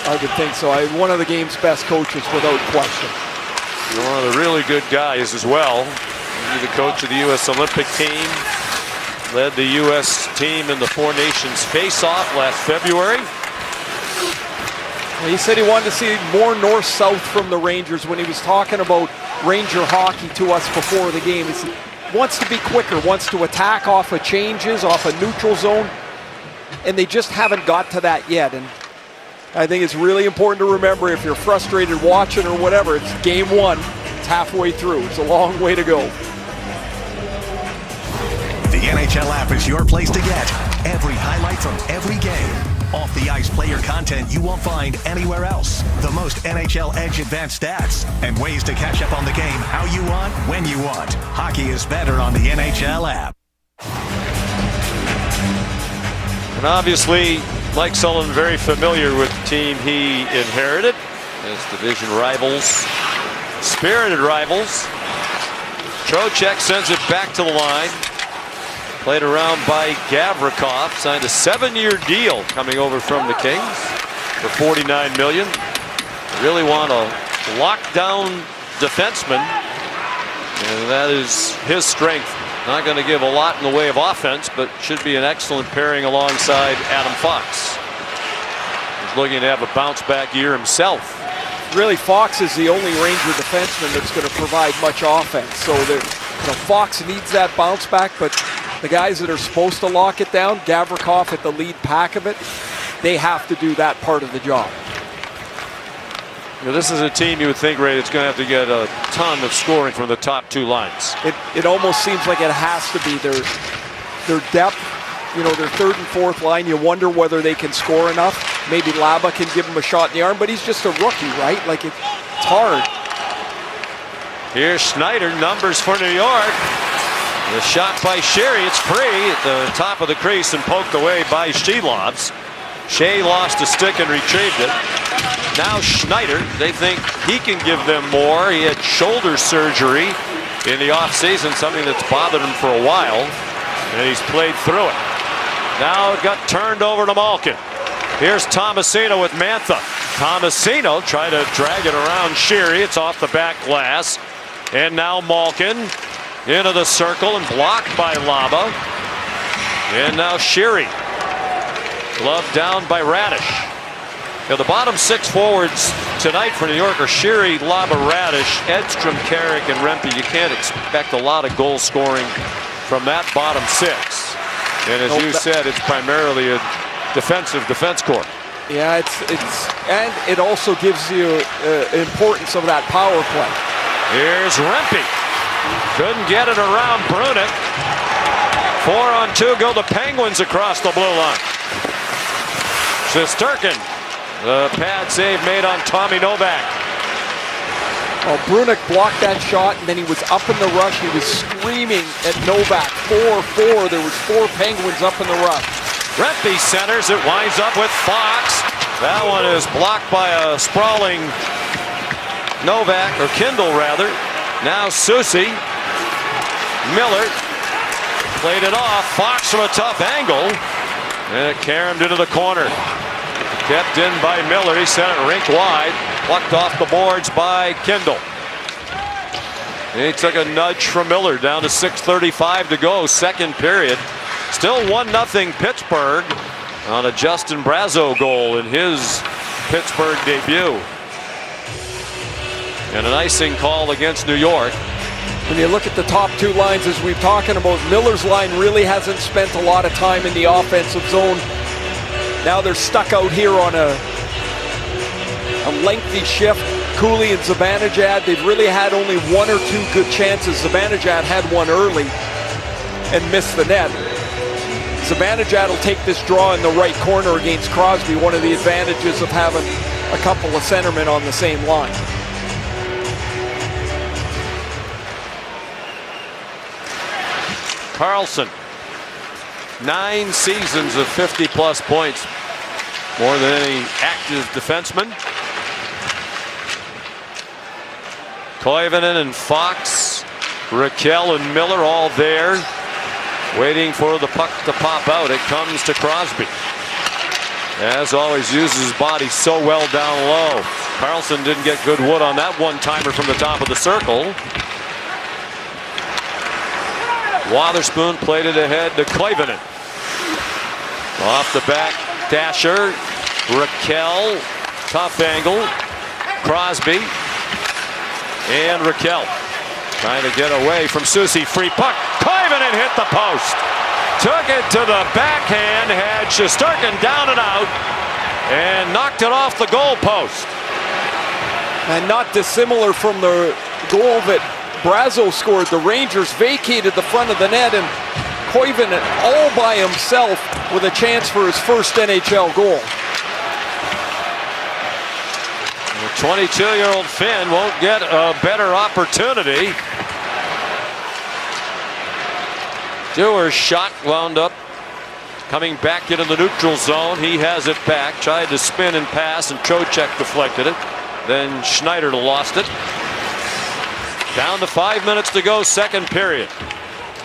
I would think so. One of the game's best coaches without question. One of the really good guys as well. He's the coach of the U.S. Olympic team. Led the U.S. team in the Four Nations face-off last February. He said he wanted to see more north-south from the Rangers when he was talking about Ranger hockey to us before the game. He wants to be quicker, wants to attack off of changes, off a neutral zone, and they just haven't got to that yet. And I think it's really important to remember, if you're frustrated watching or whatever, it's game one. It's halfway through. It's a long way to go. The NHL app is your place to get every highlight from every game. Off the ice player content you won't find anywhere else. The most NHL Edge advanced stats and ways to catch up on the game how you want, when you want. Hockey is better on the NHL app. And obviously, Mike Sullivan very familiar with the team he inherited as division rivals, spirited rivals. Trocheck sends it back to the line. Played around by Gavrikov, signed a 7-year deal coming over from the Kings for $49 million. Really want a lockdown defenseman, and that is his strength. Not going to give a lot in the way of offense, but should be an excellent pairing alongside Adam Fox. He's looking to have a bounce back year himself. Really, Fox is the only Ranger defenseman that's going to provide much offense. So Fox needs that bounce back, but the guys that are supposed to lock it down, Gavrikov at the lead pack of it, they have to do that part of the job. You know, this is a team you would think, Ray, it's going to have to get a ton of scoring from the top two lines. It almost seems like it has to be their depth. You know, their third and fourth line, you wonder whether they can score enough. Maybe Laba can give him a shot in the arm, but he's just a rookie, right? Like, it's hard. Here's Schneider, numbers for New York. The shot by Sherry, it's free at the top of the crease and poked away by Shelovs. Shea lost a stick and retrieved it. Now Schneider, they think he can give them more. He had shoulder surgery in the offseason, something that's bothered him for a while, and he's played through it. Now it got turned over to Malkin. Here's Tomasino with Mantha. Tomasino tried to drag it around Sherry. It's off the back glass. And now Malkin into the circle and blocked by Laba. And now Sherry. Glove down by Radish. Now the bottom six forwards tonight for New York are Sherry, Laba, Radish, Edstrom, Carrick, and Rempe. You can't expect a lot of goal scoring from that bottom six. And as you said, it's primarily a defense core. Yeah, and it also gives you importance of that power play. Here's Rempe. Couldn't get it around Brunick. 4-on-2 go the Penguins across the blue line. Shesterkin. The pad save made on Tommy Novak. Well, Brunick blocked that shot, and then he was up in the rush. He was screaming at Novak. 4-4. There was 4 Penguins up in the rush. Rempe centers. It winds up with Fox. That one is blocked by a sprawling Novak, or Kindle rather. Now Susie. Miller played it off. Fox from a tough angle. And it caromed into the corner. Kept in by Miller. He sent it rink wide. Plucked off the boards by Kindle. He took a nudge from Miller. Down to 6:35 to go. Second period. Still 1-0 Pittsburgh on a Justin Brazeau goal in his Pittsburgh debut. And an icing call against New York. When you look at the top two lines, as we've talking about, Miller's line really hasn't spent a lot of time in the offensive zone. Now they're stuck out here on a lengthy shift. Cooley and Zibanejad, they've really had only 1 or 2 good chances. Zibanejad had one early and missed the net. Zibanejad will take this draw in the right corner against Crosby, one of the advantages of having a couple of centermen on the same line. Carlson, 9 seasons of 50-plus points, more than any active defenseman. Koivunen and Fox, Raquel and Miller all there, waiting for the puck to pop out. It comes to Crosby. As always, uses his body so well down low. Carlson didn't get good wood on that one-timer from the top of the circle. Wotherspoon played it ahead to Koivunen. Off the back, Dasher, Raquel, tough angle, Crosby, and Raquel trying to get away from Susie. Free puck, Koivunen hit the post. Took it to the backhand, had Shesterkin down and out, and knocked it off the goal post. And not dissimilar from the goal that Brazeau scored. The Rangers vacated the front of the net, and Koivunen all by himself with a chance for his first NHL goal. The 22-year-old Finn won't get a better opportunity. Dewar's shot wound up coming back into the neutral zone. He has it back. Tried to spin and pass, and Trocheck deflected it. Then Schneider lost it. Down to 5 minutes to go, second period.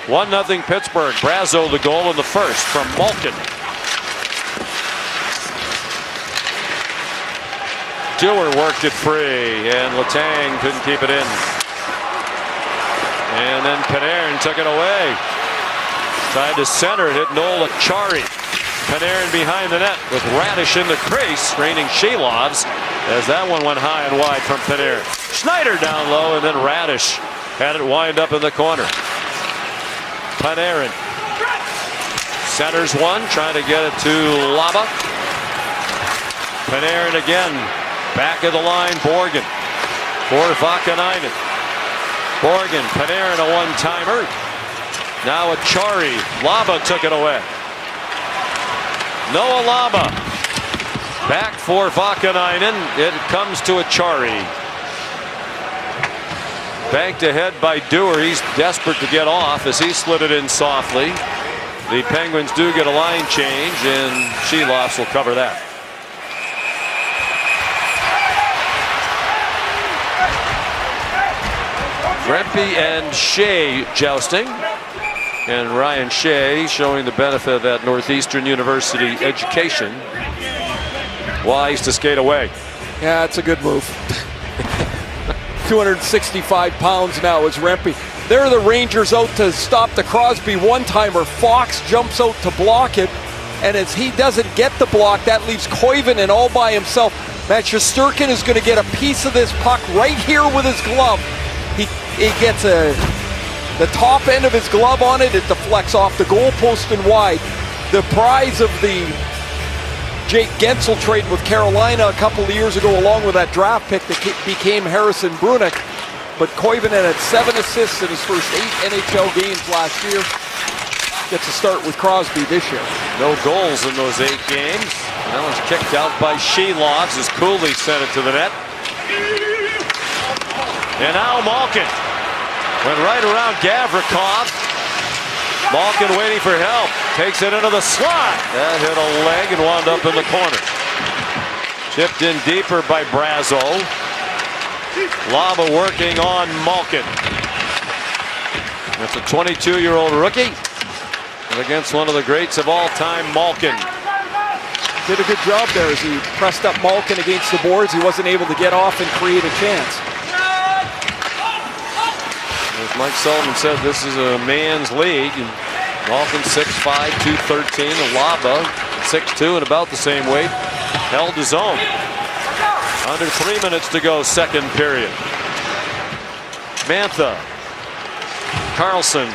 1-0 Pittsburgh. Brazeau the goal in the first from Malkin. Dewar worked it free, and Letang couldn't keep it in. And then Panarin took it away. Tried to center it, hit Noel Acciari. Panarin behind the net with Radish in the crease, raining Shilovs as that one went high and wide from Panarin. Schneider down low, and then Radish had it wind up in the corner. Panarin centers one, trying to get it to Laba. Panarin again, back of the line, Borgen for Vakanainen. Borgen, Panarin a one-timer. Now Acciari, Laba took it away. Noah Laba back for Vakanainen. It comes to Acciari. Banked ahead by Dewar. He's desperate to get off as he slid it in softly. The Penguins do get a line change, and Shilovs will cover that. Rempe and Shea jousting. And Ryan Shea showing the benefit of that Northeastern University education. Wise to skate away. Yeah, it's a good move. 265 pounds now is Rempe. There are the Rangers out to stop the Crosby one-timer. Fox jumps out to block it. And as he doesn't get the block, that leaves Koivunen all by himself. Matt Shesterkin is going to get a piece of this puck right here with his glove. He gets the top end of his glove on it. It deflects off the goalpost and wide. The prize of the Jake Gensel trade with Carolina a couple of years ago, along with that draft pick that became Harrison Brunek. But Koivunen had 7 assists in his first 8 NHL games last year. Gets a start with Crosby this year. No goals in those 8 games. That one's kicked out by Shilovs as Cooley sent it to the net. And now Malkin went right around Gavrikov. Malkin waiting for help. Takes it into the slot. That hit a leg and wound up in the corner. Chipped in deeper by Brazo. Laba working on Malkin. That's a 22-year-old rookie. And against one of the greats of all time, Malkin. Did a good job there as he pressed up Malkin against the boards. He wasn't able to get off and create a chance. As Mike Sullivan said, this is a man's league. And Malkin 6'5", 213. Laba 6'2", and about the same weight. Held his own. Under 3 minutes to go, second period. Mantha. Carlson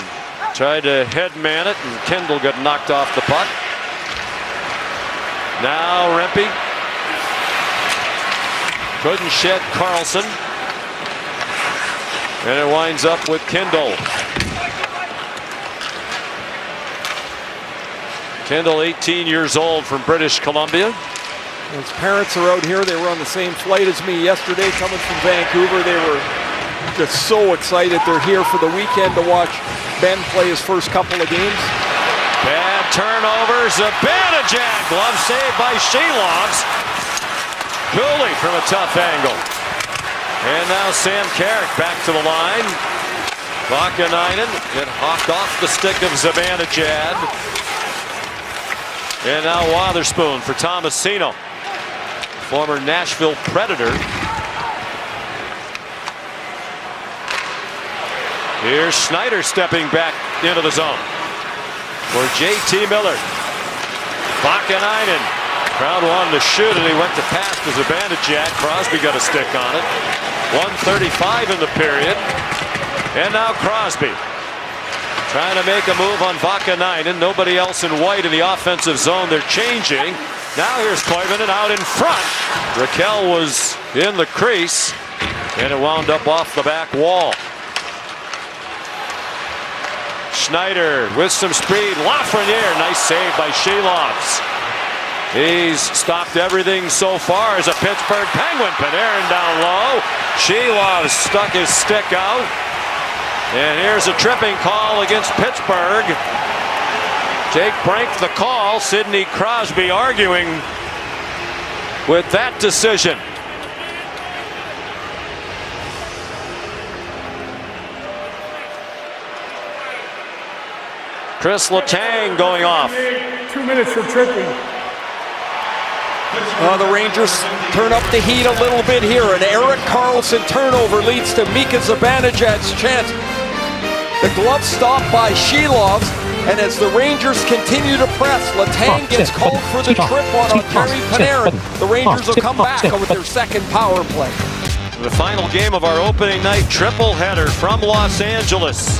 tried to headman it, and Kendall got knocked off the puck. Now Rempe. Couldn't shed Carlson. And it winds up with Kendall. Kendall, 18 years old, from British Columbia. His parents are out here. They were on the same flight as me yesterday coming from Vancouver. They were just so excited. They're here for the weekend to watch Ben play his first couple of games. Bad turnover. Zibanejad. Glove saved by Shilovs. Cooley from a tough angle. And now Sam Carrick back to the line. Vakanainen get hawked off the stick of Zibanejad. And now Wotherspoon for Tomasino, former Nashville Predator. Here's Schneider stepping back into the zone for JT Miller. Vakanainen. Crowd wanted to shoot and he went to pass to Zibanejad. Crosby got a stick on it. 1:35 in the period. And now Crosby trying to make a move on Vakanainen. Nobody else in white in the offensive zone. They're changing. Now here's Koivunen out in front. Raquel was in the crease and it wound up off the back wall. Schneider with some speed. Lafreniere, nice save by Shilovs. He's stopped everything so far as a Pittsburgh Penguin. Panarin down low. Shilovs stuck his stick out. And here's a tripping call against Pittsburgh. Jake Brink the call. Sidney Crosby arguing with that decision. Chris Letang going off. 2 minutes for tripping. The Rangers turn up the heat a little bit here. An Erik Karlsson turnover leads to Mika Zibanejad's chance. The glove stopped by Shelovs, and as the Rangers continue to press, Letang gets called for the trip on Terry Panarin. The Rangers will come back with their second power play. The final game of our opening night triple header from Los Angeles.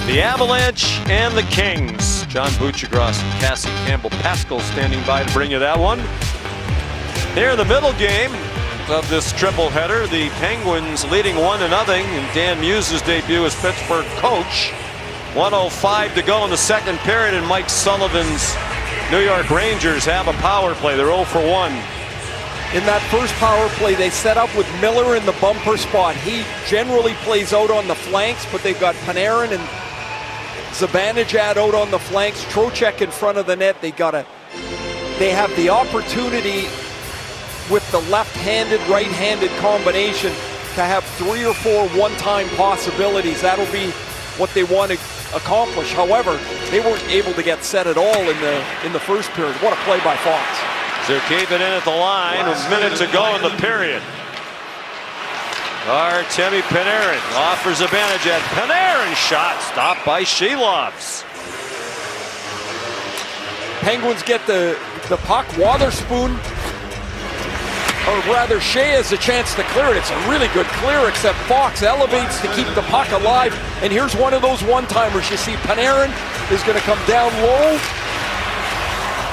The Avalanche and the Kings. John Buccigross and Cassie Campbell-Pascal standing by to bring you that one. Here in the middle game of this triple header, the Penguins leading 1-0 in Dan Muse's debut as Pittsburgh coach. 1:05 to go in the second period, and Mike Sullivan's New York Rangers have a power play. They're 0 for 1. In that first power play, they set up with Miller in the bumper spot. He generally plays out on the flanks, but they've got Panarin and Zibanejad out on the flanks. Trocheck in front of the net. They have the opportunity with the left-handed, right-handed combination to have 3 or 4 one-time possibilities. That'll be what they want to accomplish. However, they weren't able to get set at all in the first period. What a play by Fox. They're keeping in at the line. A minute to go in the period. Artemi Panarin offers a Zibanejad. Panarin shot stopped by Shelovs. Penguins get the puck. Wotherspoon, or rather Shea, has a chance to clear it. It's a really good clear, except Fox elevates to keep the puck alive. And here's one of those one-timers. You see Panarin is going to come down low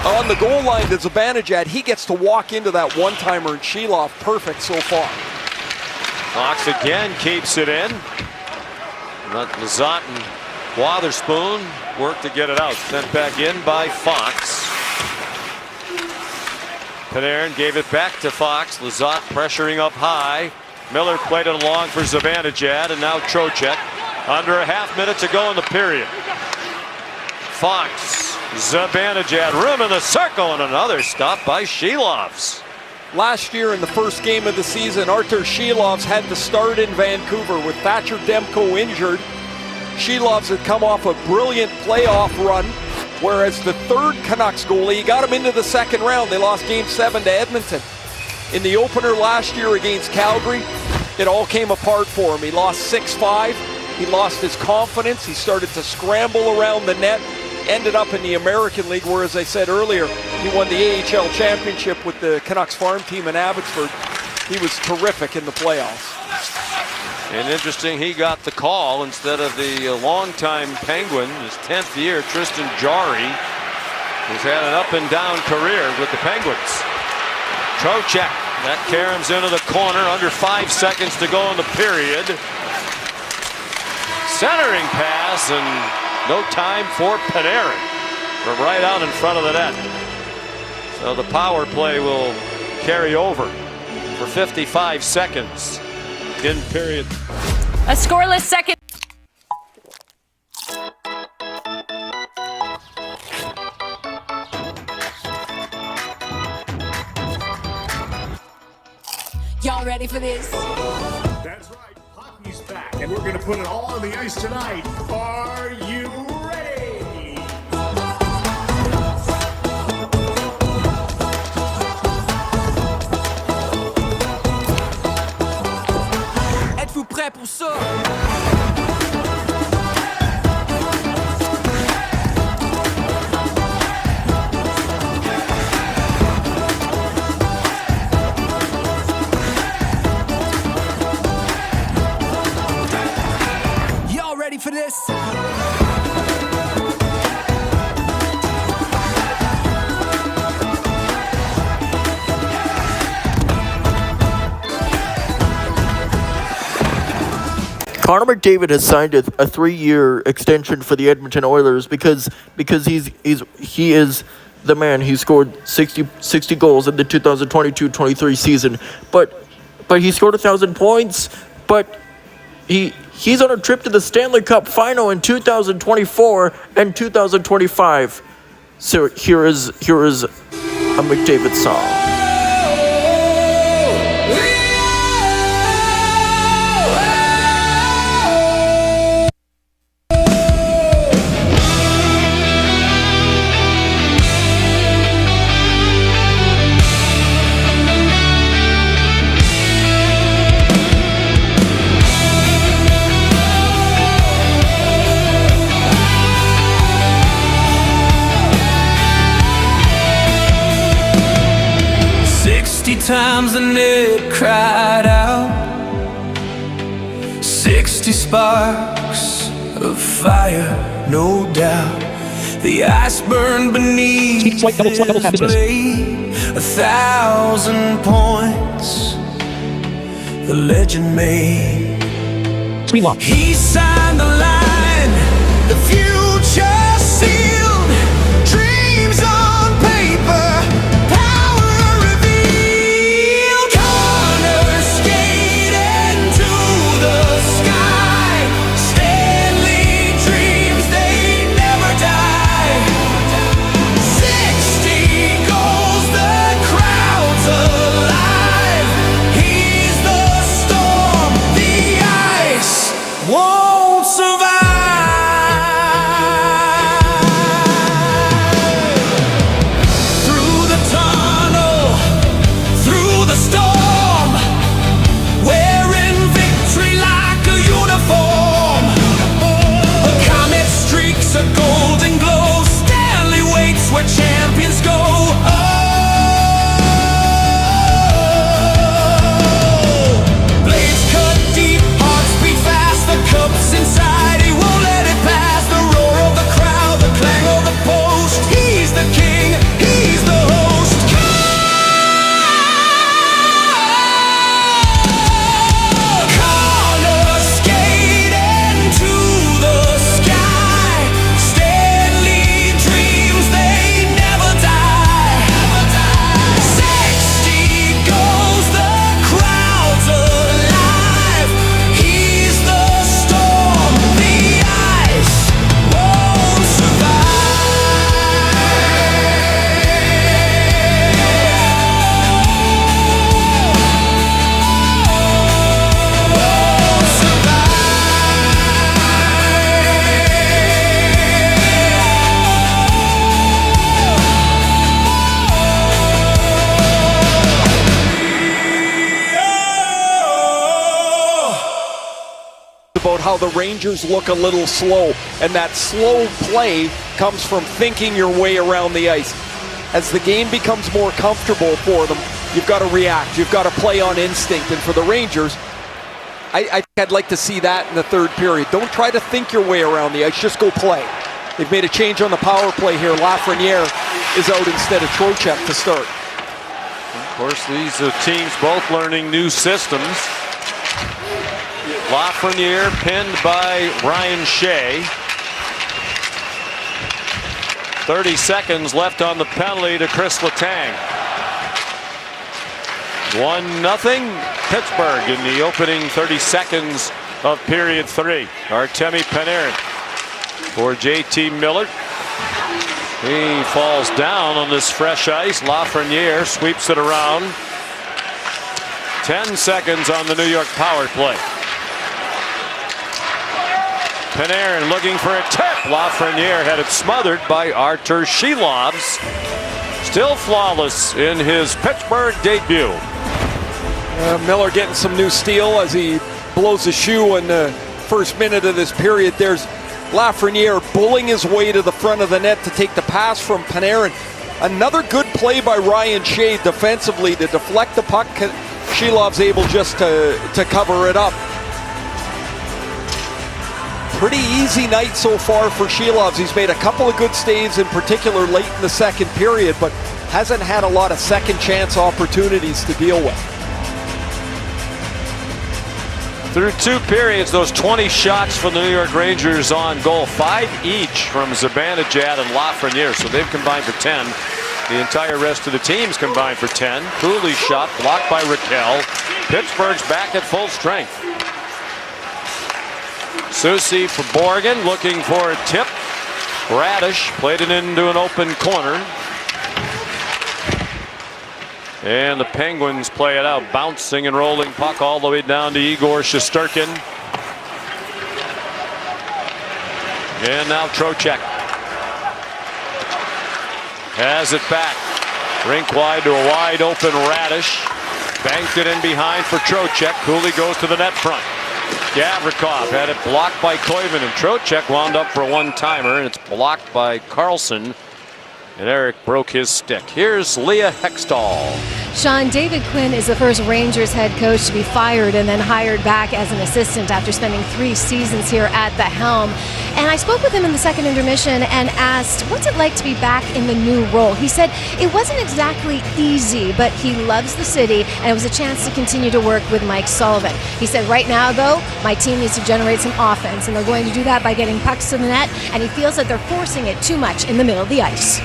on the goal line to Zibanejad. He gets to walk into that one-timer, and Shelov, perfect so far. Fox again keeps it in. Lizotte and Wotherspoon work to get it out. Sent back in by Fox. Panarin gave it back to Fox. Lizotte pressuring up high. Miller played it along for Zibanejad, and now Trocheck. Under a half minute to go in the period. Fox, Zibanejad, room in the circle, and another stop by Shelovs. Last year in the first game of the season, Artur Shelovs had to start in Vancouver with Thatcher Demko injured. Shelovs had come off a brilliant playoff run, whereas the third Canucks goalie got him into the second round. They lost Game 7 to Edmonton. In the opener last year against Calgary, it all came apart for him. He lost 6-5. He lost his confidence. He started to scramble around the net. Ended up in the American League, where, as I said earlier, he won the AHL championship with the Canucks farm team in Abbotsford. He was terrific in the playoffs. And interesting, he got the call instead of the longtime Penguin, his 10th year, Tristan Jarry, who's had an up and down career with the Penguins. Trocheck, that caroms into the corner, under 5 seconds to go in the period. Centering pass, and no time for Panarin from right out in front of the net. So the power play will carry over for 55 seconds in period. A scoreless second. Y'all ready for this? That's right. Hockey's back, and we're going to put it all on the ice tonight. Are you ready? Êtes-vous prêts pour ça? Y'all ready for this? Connor McDavid has signed a 3-year extension for the Edmonton Oilers because he is the man. He scored 60 goals in the 2022-23 season, but he scored 1,000 points. But he's on a trip to the Stanley Cup final in 2024 and 2025. So here is a McDavid song. times the net cried out. 60 sparks of fire, no doubt. The ice burned beneath double tap his blade. 1,000 points the legend made. Screen lock. He signed the line, the future sealed. Dreams on paper, power revealed. Corner skating to the sky. Stanley dreams, they never die. 60 goals, the crowd's alive. He's the storm, the ice won't survive. Through the tunnel, through the storm, wearing victory like a uniform. A comet streaks a golden glow. Stanley waits where champions go. Oh, blades cut deep, hearts beat fast. The cup's inside, he won't let it pass. The roar of the crowd, the clang of the post. He's the king, he's the host. Corner skating to the sky. Stanley dreams, they never die. 60 goals, the crowd's alive. He's the storm, the ice won't about how the Rangers look a little slow, and that slow play comes from thinking your way around the ice. As the game becomes more comfortable for them, you've got to react, you've got to play on instinct, and for the Rangers, I think I'd like to see that in the third period. Don't try to think your way around the ice, just go play. They've made a change on the power play here. Lafreniere is out instead of Trocheck to start. Of course, these teams both learning new systems. Lafreniere pinned by Ryan Shea. 30 seconds left on the penalty to Chris Letang. 1-0 Pittsburgh in the opening 30 seconds of period 3. Artemi Panarin for JT Miller. He falls down on this fresh ice. Lafreniere sweeps it around. 10 seconds on the New York power play. Panarin looking for a tip. Lafreniere had it smothered by Artur Shilovs. Still flawless in his Pittsburgh debut. Miller getting some new steel as he blows a shoe in the first minute of this period. There's Lafreniere bullying his way to the front of the net to take the pass from Panarin. Another good play by Ryan Shea defensively to deflect the puck. Shilov's able just to cover it up. Pretty easy night so far for Shilovs. He's made a couple of good saves, in particular late in the second period, but hasn't had a lot of second chance opportunities to deal with. Through 2 periods, those 20 shots from the New York Rangers on goal, 5 each from Zibanejad and Lafreniere, so they've combined for 10. The entire rest of the team's combined for 10. Cooley's shot blocked by Raquel. Pittsburgh's back at full strength. Soucy for Borgen, looking for a tip. Radish played it into an open corner. And the Penguins play it out, bouncing and rolling puck all the way down to Igor Shesterkin. And now Trocheck has it back. Rink wide to a wide open Radish. Banked it in behind for Trocheck. Cooley goes to the net front. Gavrikov had it blocked by Koivunen, and Trocheck wound up for a one-timer, and it's blocked by Carlson. And Eric broke his stick. Here's Leah Hextall. Sean, David Quinn is the first Rangers head coach to be fired and then hired back as an assistant after spending 3 seasons here at the helm. And I spoke with him in the second intermission and asked, what's it like to be back in the new role? He said it wasn't exactly easy, but he loves the city and it was a chance to continue to work with Mike Sullivan. He said, right now, though, my team needs to generate some offense, and they're going to do that by getting pucks to the net, and he feels that they're forcing it too much in the middle of the ice.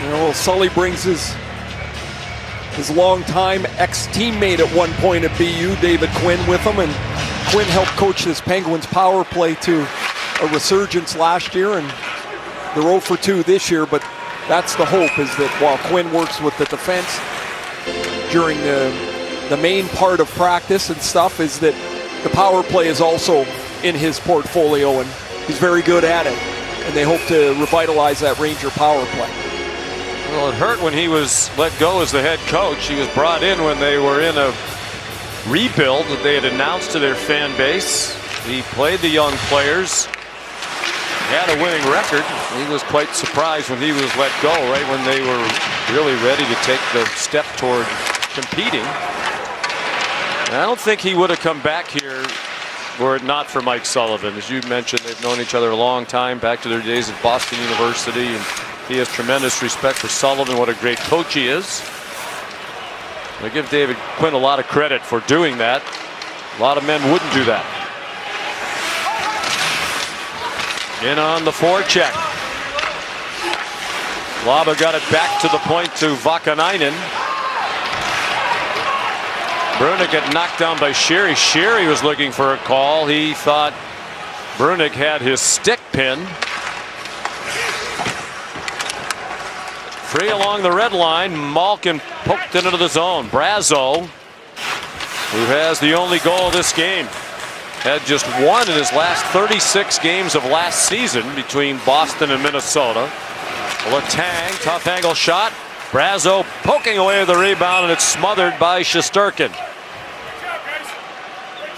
You know, Sully brings his longtime ex-teammate at one point at BU, David Quinn, with him, and Quinn helped coach this Penguins power play to a resurgence last year, and they're 0 for 2 this year, but that's the hope, is that while Quinn works with the defense during the main part of practice and stuff, is that the power play is also in his portfolio, and he's very good at it, and they hope to revitalize that Ranger power play. Well, it hurt when he was let go as the head coach. He was brought in when they were in a rebuild that they had announced to their fan base. He played the young players, had a winning record. He was quite surprised when he was let go, right when they were really ready to take the step toward competing. And I don't think he would have come back here were it not for Mike Sullivan. As you mentioned, they've known each other a long time, back to their days at Boston University, and he has tremendous respect for Sullivan, what a great coach he is. I give David Quinn a lot of credit for doing that. A lot of men wouldn't do that. In on the forecheck. Laba got it back to the point to Vakanainen. Brunick got knocked down by Sherry. Sherry was looking for a call. He thought Brunick had his stick pinned. Free along the red line. Malkin poked it into the zone. Brazo, who has the only goal of this game, had just one in his last 36 games of last season between Boston and Minnesota. Letang, tough angle shot. Brazo poking away with the rebound, and it's smothered by Shesterkin.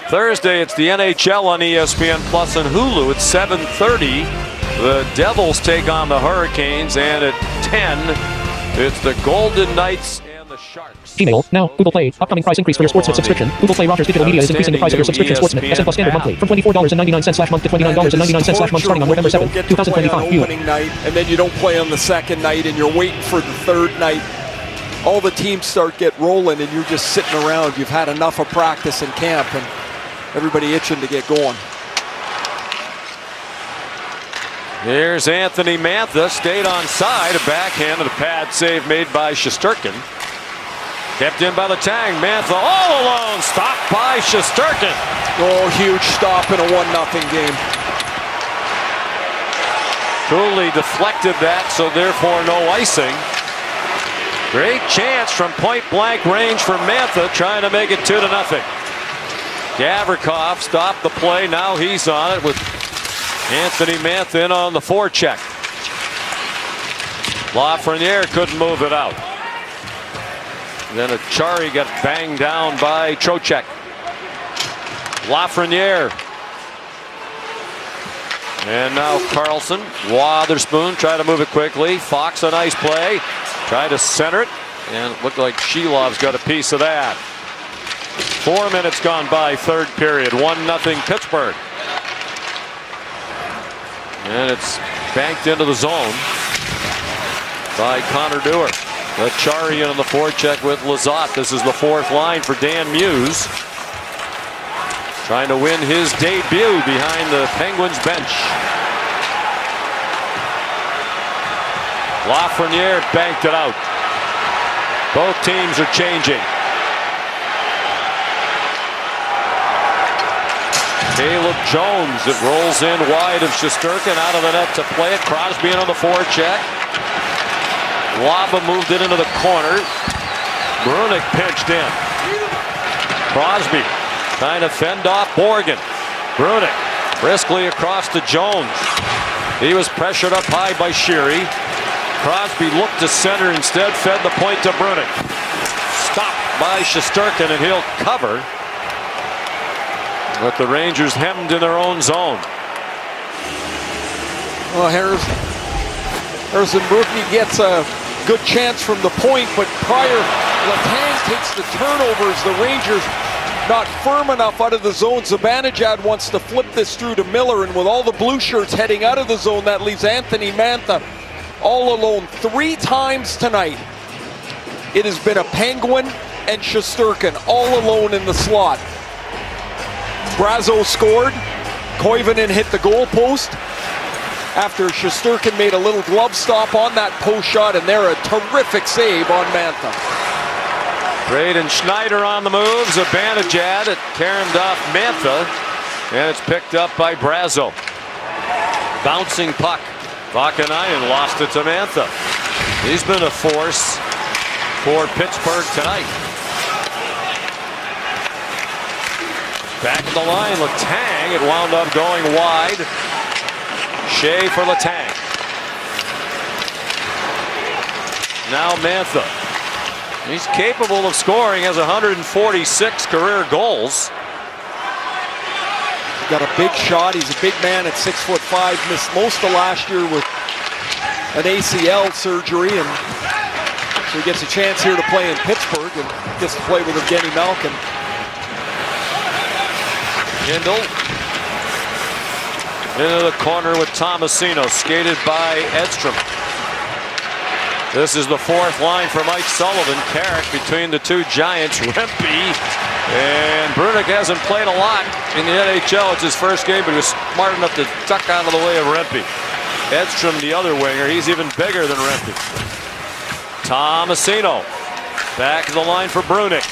Thursday, it's the NHL on ESPN Plus and Hulu at 7:30. The Devils take on the Hurricanes, and at 10, it's the Golden Knights and the Sharks. Gmail, now, Google Play, upcoming price increase for your Sportsnet subscription. Google Play Rogers Digital Media is increasing the price of your subscription Sportsnet SN Plus standard monthly from $24.99/month to $29.99/month starting on November 7th, 2025. Opening night, and then you don't play on the second night, and you're waiting for the third night. All the teams start get rolling, and you're just sitting around. You've had enough of practice and camp, and everybody itching to get going. Here's Anthony Mantha, stayed on side, a backhand and a pad save made by Shesterkin. Kept in by Letang. Mantha all alone, stopped by Shesterkin. Oh, huge stop in a 1-0 game. Cooley deflected that, so therefore no icing. Great chance from point blank range for Mantha, trying to make it 2-0. Gavrikov stopped the play. Now he's on it with Anthony Mantha in on the forecheck. Lafreniere couldn't move it out. Then Achari got banged down by Trocheck. Lafreniere. And now Carlson. Wotherspoon tried to move it quickly. Fox, a nice play. Tried to center it. And it looked like Shilov's got a piece of that. 4 minutes gone by, third period. 1-0 Pittsburgh. And it's banked into the zone by Connor Dewar. Achari in on the forecheck with Lizotte. This is the fourth line for Dan Muse. Trying to win his debut behind the Penguins bench. Lafreniere banked it out. Both teams are changing. Caleb Jones, it rolls in wide of Shesterkin, out of the net to play it. Crosby in on the forecheck. Laba moved it into the corner. Brunick pinched in. Crosby trying to fend off Borgen. Brunick briskly across to Jones. He was pressured up high by Sherry. Crosby looked to center, instead fed the point to Brunick. Stopped by Shesterkin, and he'll cover. But the Rangers hemmed in their own zone. Well, Harrison Brukney gets a good chance from the point, but prior Letang takes the turnover as the Rangers not firm enough out of the zone. Zibanejad wants to flip this through to Miller, and with all the blue shirts heading out of the zone, that leaves Anthony Mantha all alone. 3 times tonight, it has been a Penguin and Shesterkin all alone in the slot. Brazeau scored. Koivunen hit the goal post after Shesterkin made a little glove stop on that post shot, and they're a terrific save on Mantha. Braden Schneider on the move. Zibanejad it caromed off Mantha, and it's picked up by Brazeau. Bouncing puck. Vakanainen lost it to Mantha. He's been a force for Pittsburgh tonight. Back at the line, Letang. It wound up going wide. Shea for Letang. Now Mantha. He's capable of scoring, has 146 career goals. Got a big shot. He's a big man at 6'5". Missed most of last year with an ACL surgery, and so he gets a chance here to play in Pittsburgh and gets to play with Evgeny Malkin. Kindle into the corner with Tomasino, skated by Edstrom. This is the 4th line for Mike Sullivan. Carrick between the 2 giants, Rempe, and Brunick hasn't played a lot in the NHL. It's his first game, but he was smart enough to tuck out of the way of Rempe. Edstrom, the other winger, he's even bigger than Rempe. Tomasino back to the line for Brunick.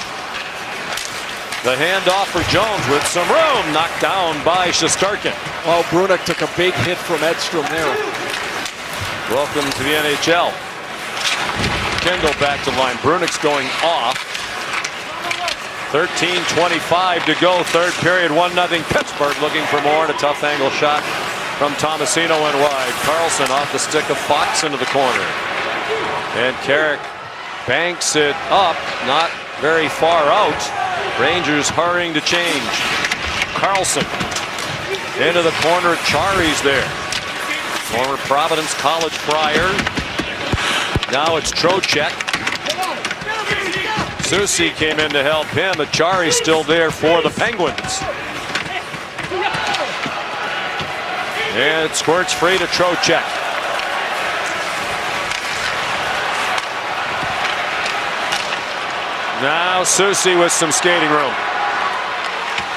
The handoff for Jones with some room, knocked down by Shesterkin. Oh, Brunick took a big hit from Edstrom there. Welcome to the NHL. Kendall back to line. Brunick's going off. 13:25 to go, 3rd period, 1-0 Pittsburgh, looking for more, and a tough angle shot from Tomasino went wide. Carlson off the stick of Fox into the corner. And Carrick banks it up, not very far out. Rangers hurrying to change. Carlson into the corner. Chari's there. Former Providence College Friar. Now it's Trocheck. Susi came in to help him, but Chari's still there for the Penguins. And it squirts free to Trocheck. Now Susi with some skating room.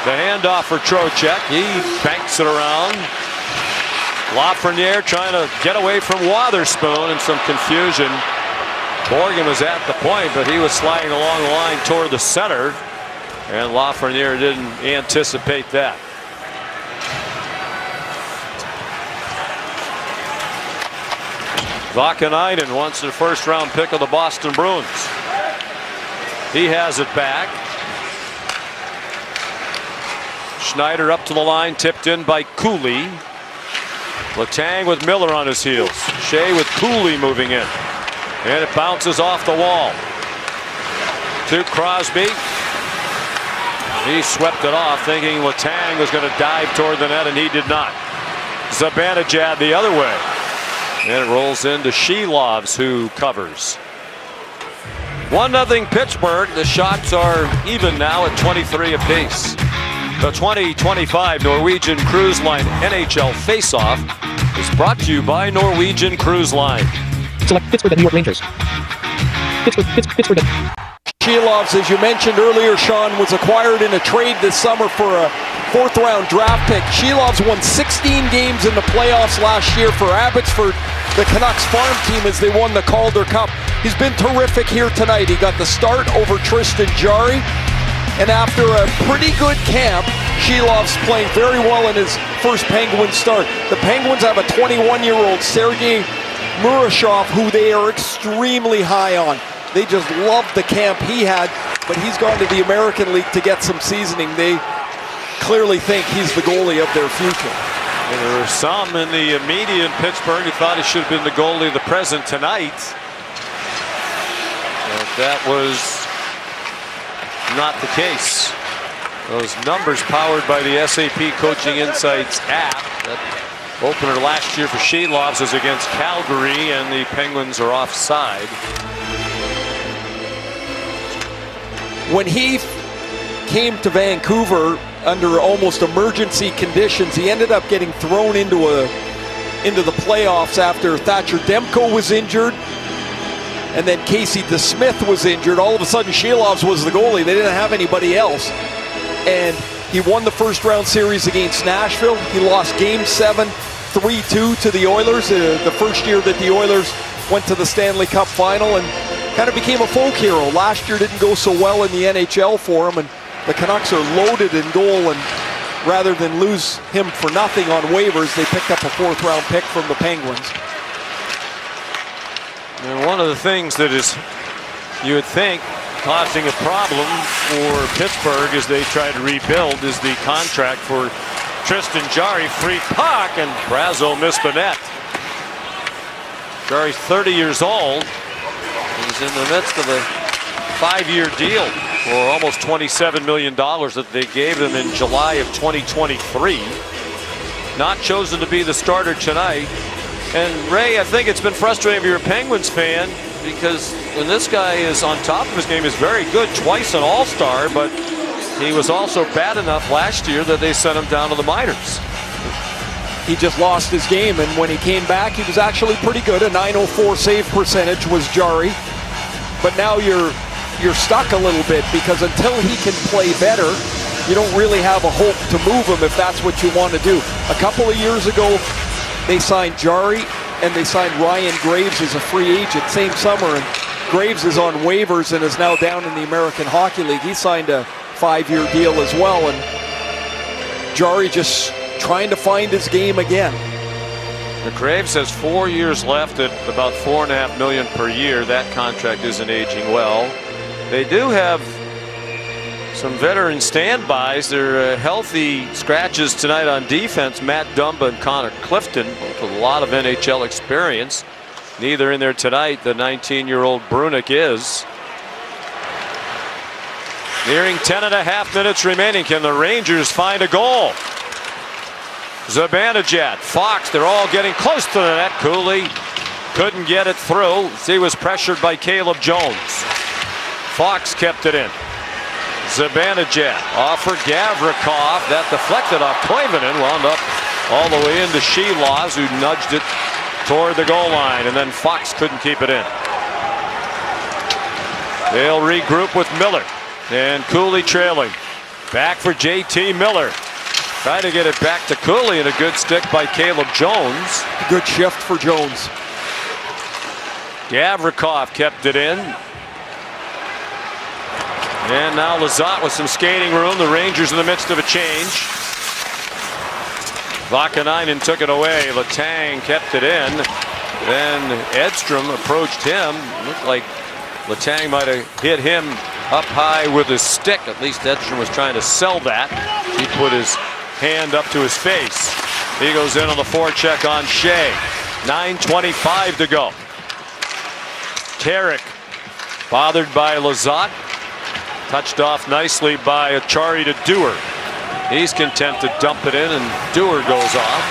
The handoff for Trocheck. He banks it around. Lafreniere trying to get away from Wotherspoon, and some confusion. Morgan was at the point, but he was sliding along the line toward the center, and Lafreniere didn't anticipate that. Vakanainen wants the 1st-round pick of the Boston Bruins. He has it back. Schneider up to the line, tipped in by Cooley. Letang with Miller on his heels. Shea with Cooley moving in. And it bounces off the wall to Crosby. He swept it off, thinking Letang was going to dive toward the net, and he did not. Zibanejad the other way. And it rolls into Shelovs, who covers. 1-0 Pittsburgh. The shots are even now at 23 apiece. The 2025 Norwegian Cruise Line NHL Face-Off is brought to you by Norwegian Cruise Line. Select Pittsburgh and New York Rangers. Pittsburgh. Shelovs, as you mentioned earlier, Sean, was acquired in a trade this summer for a 4th-round draft pick. Shelovs won 16 games in the playoffs last year for Abbotsford, the Canucks farm team, as they won the Calder Cup. He's been terrific here tonight. He got the start over Tristan Jarry. And after a pretty good camp, Shelovs playing very well in his first Penguin start. The Penguins have a 21-year-old Sergei Murashov, who they are extremely high on. They just love the camp he had, but he's gone to the American League to get some seasoning. They clearly think he's the goalie of their future. And there were some in the media in Pittsburgh who thought he should have been the goalie of the present tonight. But that was not the case. Those numbers powered by the SAP Coaching Insights app. That opener last year for Shelovs is against Calgary, and the Penguins are offside. when he came to Vancouver under almost emergency conditions, he ended up getting thrown into the playoffs after Thatcher Demko was injured, and then Casey DeSmith was injured. All of a sudden, Shilovs was the goalie. They didn't have anybody else, and he won the first round series against Nashville. He lost Game 7, 3-2 to the Oilers, the first year that the Oilers went to the Stanley Cup final, and kind of became a folk hero. Last year didn't go so well in the NHL for him, and the Canucks are loaded in goal, and rather than lose him for nothing on waivers, they picked up a 4th round pick from the Penguins. And one of the things that is, you would think, causing a problem for Pittsburgh as they try to rebuild is the contract for Tristan Jarry. Free puck, and Brazo missed the net. Jarry's 30 years old. He's in the midst of a 5-year deal for almost $27 million that they gave him in July of 2023. Not chosen to be the starter tonight. And Ray, I think it's been frustrating if you're a Penguins fan, because when this guy is on top of his game, is very good, twice an All-Star, but he was also bad enough last year that they sent him down to the minors. He just lost his game, and when he came back, he was actually pretty good. A .904 save percentage was Jarry. But now you're stuck a little bit, because until he can play better, you don't really have a hope to move him if that's what you want to do. A couple of years ago, they signed Jarry and they signed Ryan Graves as a free agent same summer, and Graves is on waivers and is now down in the American Hockey League. He signed a 5-year deal as well, and Jarry just trying to find his game again. Graves has 4 years left at about $4.5 million per year. That contract isn't aging well. They do have some veteran standbys. They're healthy scratches tonight on defense. Matt Dumba and Connor Clifton, both with a lot of NHL experience. Neither in there tonight. The 19-year-old Brunick is. Nearing 10.5 minutes remaining. Can the Rangers find a goal? Zibanejad, Fox, they're all getting close to the net. Cooley couldn't get it through. He was pressured by Caleb Jones. Fox kept it in. Zibanejad off for Gavrikov. That deflected off Koivunen, wound up all the way into Shilovs, who nudged it toward the goal line, and then Fox couldn't keep it in. They'll regroup with Miller, and Cooley trailing. Back for JT Miller. Trying to get it back to Cooley, and a good stick by Caleb Jones. Good shift for Jones. Gavrikov kept it in. And now Lizotte with some skating room. The Rangers in the midst of a change. Vakanainen took it away. Letang kept it in. Then Edstrom approached him. Looked like Letang might have hit him up high with his stick. At least Edstrom was trying to sell that. He put his hand up to his face. He goes in on the forecheck on Shea. 9:25 to go. Carrick bothered by Lizotte. Touched off nicely by Achari to Dewar. He's content to dump it in, and Dewar goes off.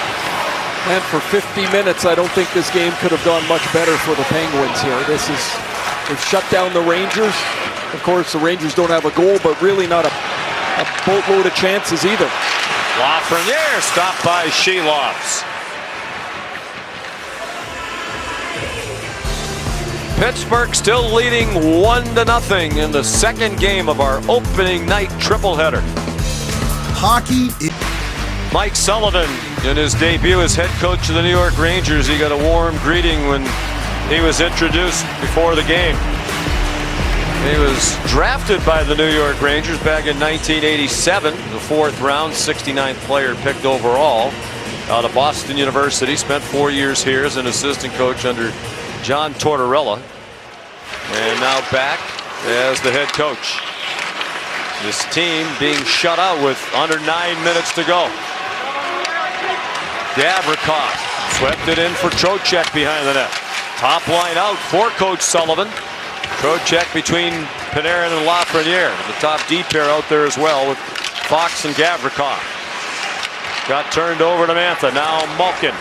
And for 50 minutes, I don't think this game could have gone much better for the Penguins here. They've shut down the Rangers. Of course, the Rangers don't have a goal, but really not a boatload of chances either. Lafreniere stopped by Shilovs. Pittsburgh still leading 1-0 in the second game of our opening night triple header. Hockey. Mike Sullivan, in his debut as head coach of the New York Rangers, he got a warm greeting when he was introduced before the game. He was drafted by the New York Rangers back in 1987, the 4th round, 69th player picked overall out of Boston University. Spent 4 years here as an assistant coach under John Tortorella, and now back as the head coach. This team being shut out with under 9 minutes to go. Gavrikov swept it in for Trocheck behind the net. Top line out for Coach Sullivan. Trocheck between Panarin and Lafreniere. The top D pair out there as well with Fox and Gavrikov. Got turned over to Mantha. Now Malkin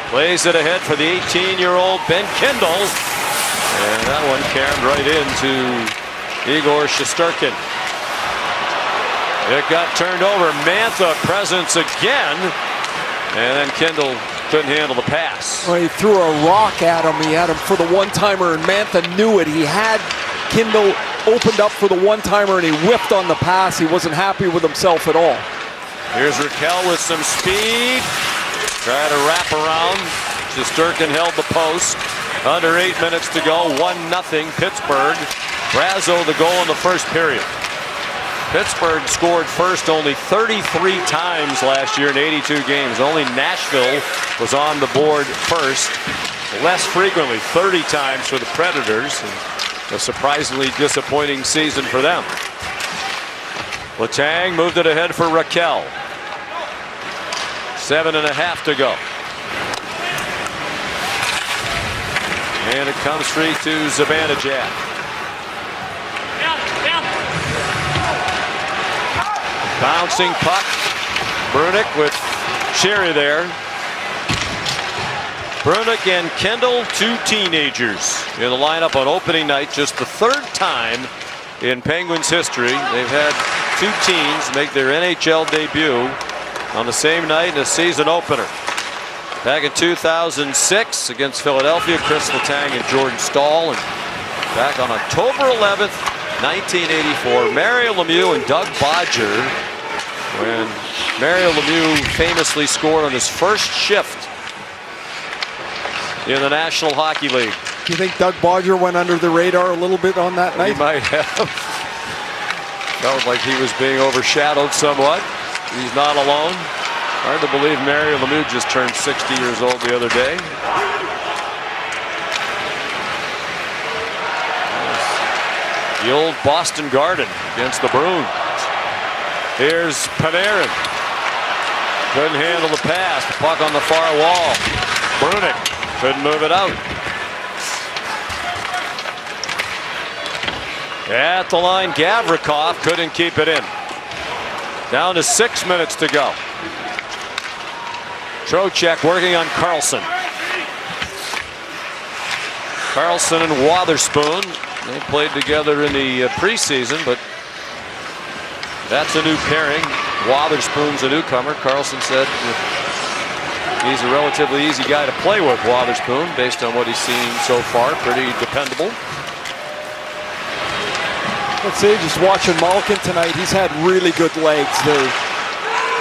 plays it ahead for the 18-year-old Ben Kendall. And that one carried right into Igor Shesterkin. It got turned over. Mantha presence again. And then Kindle couldn't handle the pass. Well, he threw a rock at him. He had him for the one-timer, and Mantha knew it. He had Kindle opened up for the one-timer, and he whipped on the pass. He wasn't happy with himself at all. Here's Raquel with some speed. Try to wrap around. Shesterkin held the post. Under 8 minutes to go. 1-0 Pittsburgh. Brazo the goal in the first period. Pittsburgh scored first only 33 times last year in 82 games. Only Nashville was on the board first. Less frequently, 30 times for the Predators. And a surprisingly disappointing season for them. Letang moved it ahead for Raquel. 7.5 to go. And it comes free to Zibanejad. Bouncing puck. Brunick with Sherry there. Brunick and Kendall, two teenagers in the lineup on opening night. Just the third time in Penguins history they've had two teens make their NHL debut on the same night in a season opener. Back in 2006 against Philadelphia, Chris Letang and Jordan Staal. And back on October 11th, 1984, Mario Lemieux and Doug Bodger, when Mario Lemieux famously scored on his first shift in the National Hockey League. Do you think Doug Bodger went under the radar a little bit on that night? He might have. Felt like he was being overshadowed somewhat. He's not alone. Hard to believe Mario Lemieux just turned 60 years old the other day. The old Boston Garden against the Bruins. Here's Panarin. Couldn't handle the pass. The puck on the far wall. Brunick couldn't move it out. At the line, Gavrikov couldn't keep it in. Down to 6 minutes to go. Trocheck working on Carlson. Carlson and Wotherspoon. They played together in the preseason, but that's a new pairing. Wotherspoon's a newcomer. Carlson said he's a relatively easy guy to play with, Wotherspoon, based on what he's seen so far. Pretty dependable. Let's say just watching Malkin tonight, he's had really good legs.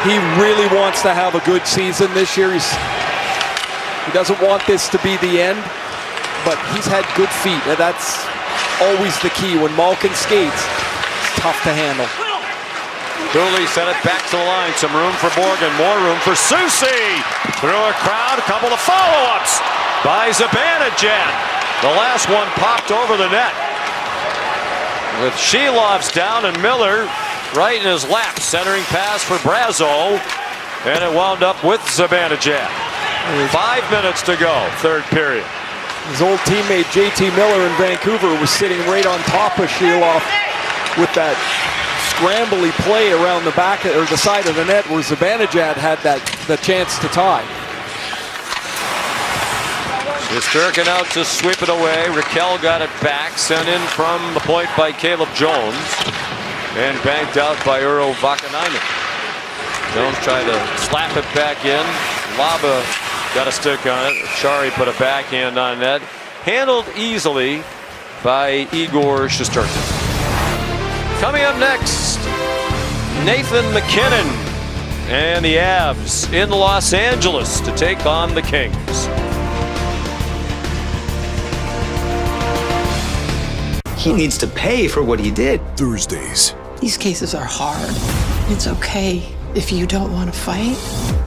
He really wants to have a good season this year. He doesn't want this to be the end, but he's had good feet, and that's always the key. When Malkin skates, it's tough to handle. Dooley sent it back to the line. Some room for Morgan, more room for Soucy. Through a crowd, a couple of follow-ups by Zibanejad. The last one popped over the net. With Shelov's down and Miller right in his lap. Centering pass for Brazo. And it wound up with Zibanejad. 5 minutes to go, third period. His old teammate JT Miller in Vancouver was sitting right on top of Shelov with that scrambly play around the back or the side of the net where Zibanejad had the chance to tie. Shesterkin out to sweep it away. Raquel got it back, sent in from the point by Caleb Jones, and banked out by Urho Vakanainen. Jones tried to slap it back in. Laba got a stick on it. Chari put a backhand on net. Handled easily by Igor Shesterkin. Coming up next, Nathan MacKinnon and the Avs in Los Angeles to take on the Kings. He needs to pay for what he did. Thursdays. These cases are hard. It's okay if you don't want to fight,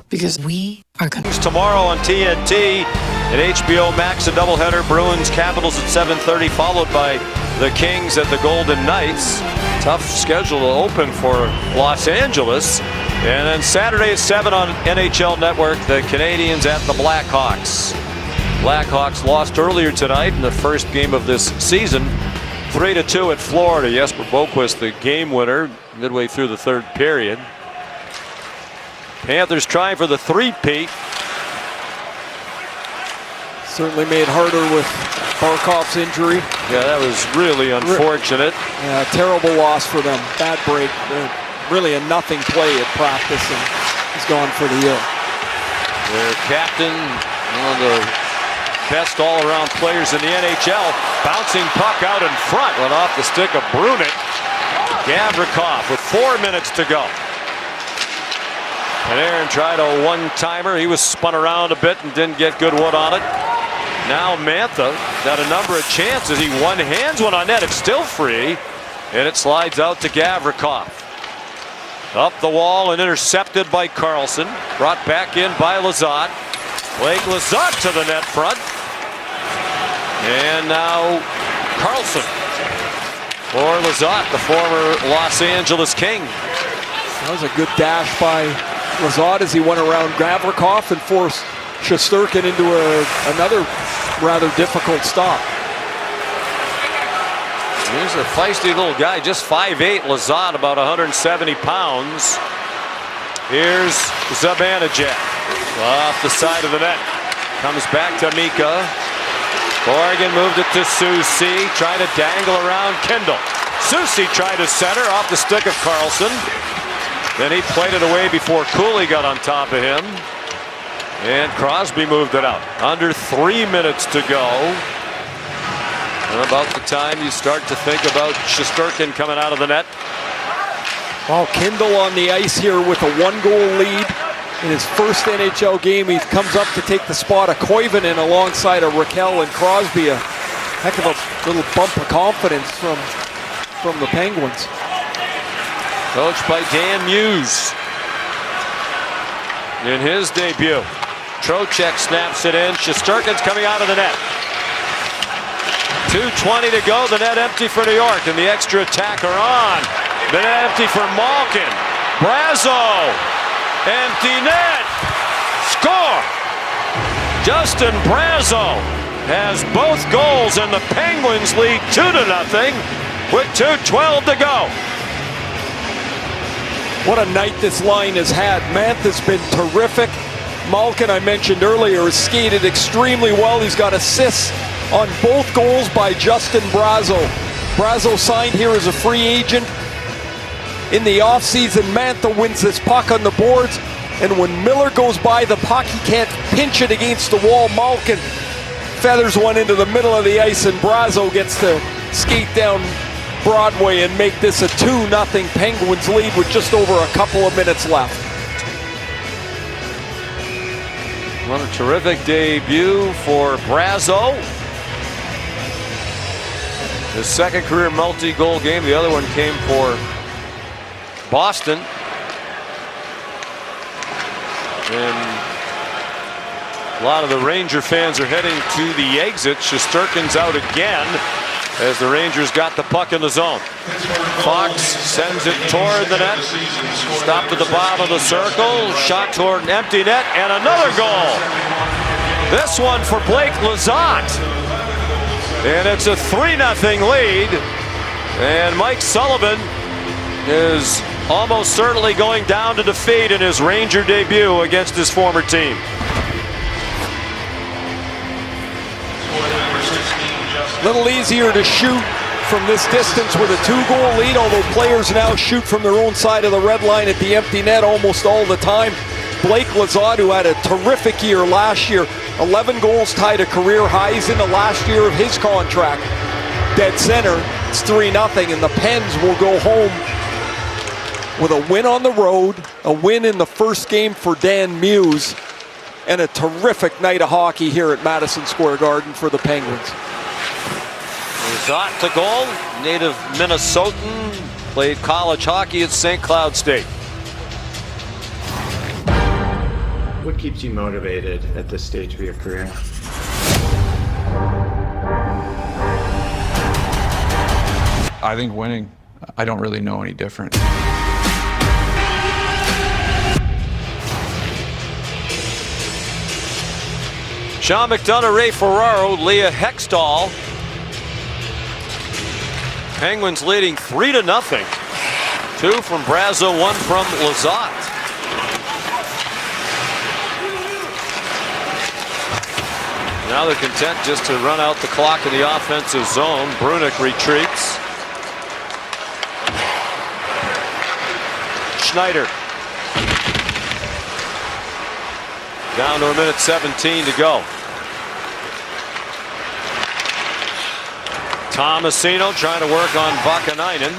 because we are going to. Tomorrow on TNT and HBO Max, a doubleheader. Bruins Capitals at 7:30, followed by the Kings at the Golden Knights. Tough schedule to open for Los Angeles. And then Saturday at 7 on NHL Network, the Canadiens at the Blackhawks. Blackhawks lost earlier tonight in the first game of this season. 3-2 at Florida. Jesper Boquist, the game winner, midway through the third period. Panthers trying for the three-peat. Certainly made harder with Barkov's injury. Yeah, that was really unfortunate. Yeah, terrible loss for them. Bad break. Really a nothing play at practice, and he's gone for the year. Their captain, one of the best all-around players in the NHL, bouncing puck out in front, went off the stick of Brunik. Gavrikov with 4 minutes to go. And Aaron tried a one-timer. He was spun around a bit and didn't get good wood on it. Now Mantha got a number of chances. He one-hands one on net. It's still free, and it slides out to Gavrikov. Up the wall and intercepted by Carlson. Brought back in by Lizotte. Blake Lizotte to the net front. And now Carlson for Lizotte, the former Los Angeles King. That was a good dash by Lizotte as he went around Gavrikov and forced Shesterkin into another rather difficult stop. Here's a feisty little guy, just 5'8", Lizotte, about 170 pounds. Here's Zibanejad off the side of the net. Comes back to Mika. Oregon moved it to Soucy, trying to dangle around Kindle. Soucy tried to center off the stick of Carlson. Then he played it away before Cooley got on top of him. And Crosby moved it out. Under 3 minutes to go. And about the time you start to think about Shesterkin coming out of the net. Well, Kindle on the ice here with a 1-goal lead in his first NHL game. He comes up to take the spot of Koivunen alongside of Raquel and Crosby. A heck of a little bump of confidence from the Penguins. Coached by Dan Muse. In his debut, Trocheck snaps it in. Shesterkin's coming out of the net. 2:20 to go. The net empty for New York, and the extra attacker on. The net empty for Malkin. Brazo. Empty net. Score. Justin Brazo has both goals, and the Penguins lead 2-0 with 2:12 to go. What a night this line has had. Mantha's been terrific. Malkin, I mentioned earlier, has skated extremely well. He's got assists on both goals by Justin Brazo. Brazo signed here as a free agent in the offseason. Mantha wins this puck on the boards, and when Miller goes by the puck, he can't pinch it against the wall. Malkin feathers one into the middle of the ice, and Brazo gets to skate down Broadway and make this a 2-0 Penguins lead with just over a couple of minutes left. What a terrific debut for Brazo. His second career multi-goal game. The other one came for Boston. And a lot of the Ranger fans are heading to the exit. Shesterkin's out again as the Rangers got the puck in the zone. Fox sends it toward the net. Stopped at the bottom of the circle. Shot toward an empty net, and another goal. This one for Blake Lizotte. And it's a 3-0 lead. And Mike Sullivan is almost certainly going down to defeat in his Ranger debut against his former team. A little easier to shoot from this distance with a 2-goal lead, although players now shoot from their own side of the red line at the empty net almost all the time. Blake Lizotte, who had a terrific year last year, 11 goals tied a career high. He's in the last year of his contract. Dead center, it's 3-0, and the Pens will go home with a win on the road, a win in the first game for Dan Muse, and a terrific night of hockey here at Madison Square Garden for the Penguins. Lizotte to goal, native Minnesotan, played college hockey at St. Cloud State. What keeps you motivated at this stage of your career? I think winning. I don't really know any different. Sean McDonough, Ray Ferraro, Leah Hextall. Penguins leading 3-0. 2 from Brazo, 1 from Lizotte. Now they're content just to run out the clock in the offensive zone. Brunick retreats. Schneider. Down to 1:17 to go. Tomasino trying to work on Vakanainen.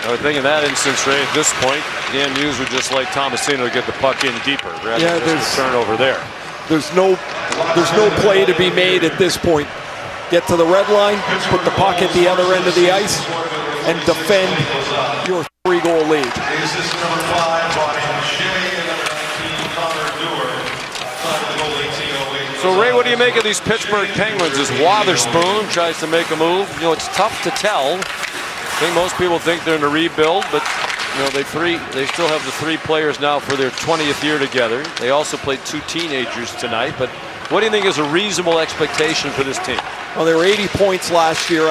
I would think in that instance, Ray, at this point, Dan Muse would just like Tomasino to get the puck in deeper rather than just a turnover there. There's no play to be made at this point. Get to the red line, put the puck at the other end of the ice, and defend your 3-goal lead. So, Ray, what do you make of these Pittsburgh Penguins as Wotherspoon tries to make a move? You know, it's tough to tell. I think most people think they're in a rebuild, but you know, they still have the 3 players now for their 20th year together. They also played 2 teenagers tonight. But what do you think is a reasonable expectation for this team? Well, they were 80 points last year.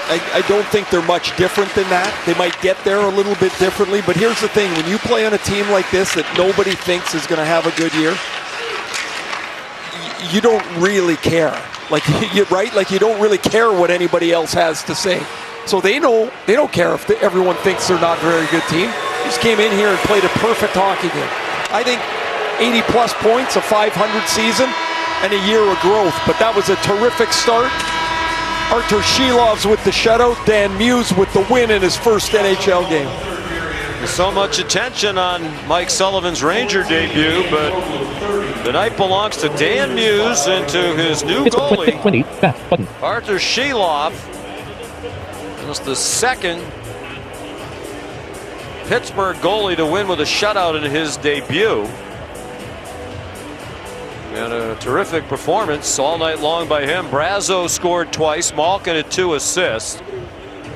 I don't think they're much different than that. They might get there a little bit differently, but here's the thing. When you play on a team like this that nobody thinks is going to have a good year, you don't really care. Like, right? Like, you don't really care what anybody else has to say. So they know they don't care if everyone thinks they're not a very good team. They just came in here and played a perfect hockey game. I think 80-plus points, a 500 season, and a year of growth. But that was a terrific start. Artur Shilov's with the shutout. Dan Muse with the win in his first NHL game. There's so much attention on Mike Sullivan's Ranger debut, but the night belongs to Dan Muse into his new goalie, Artur Shilov. Just the second Pittsburgh goalie to win with a shutout in his debut. And a terrific performance all night long by him. Brazo scored twice. Malkin had 2 assists.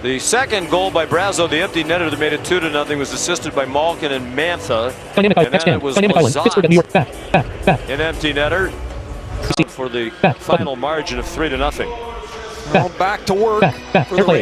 The second goal by Brazo, the empty netter that made it 2-0, was assisted by Malkin and Mantha. And then it was Lazat, an empty netter for the final margin of 3-0. Well, back to work for the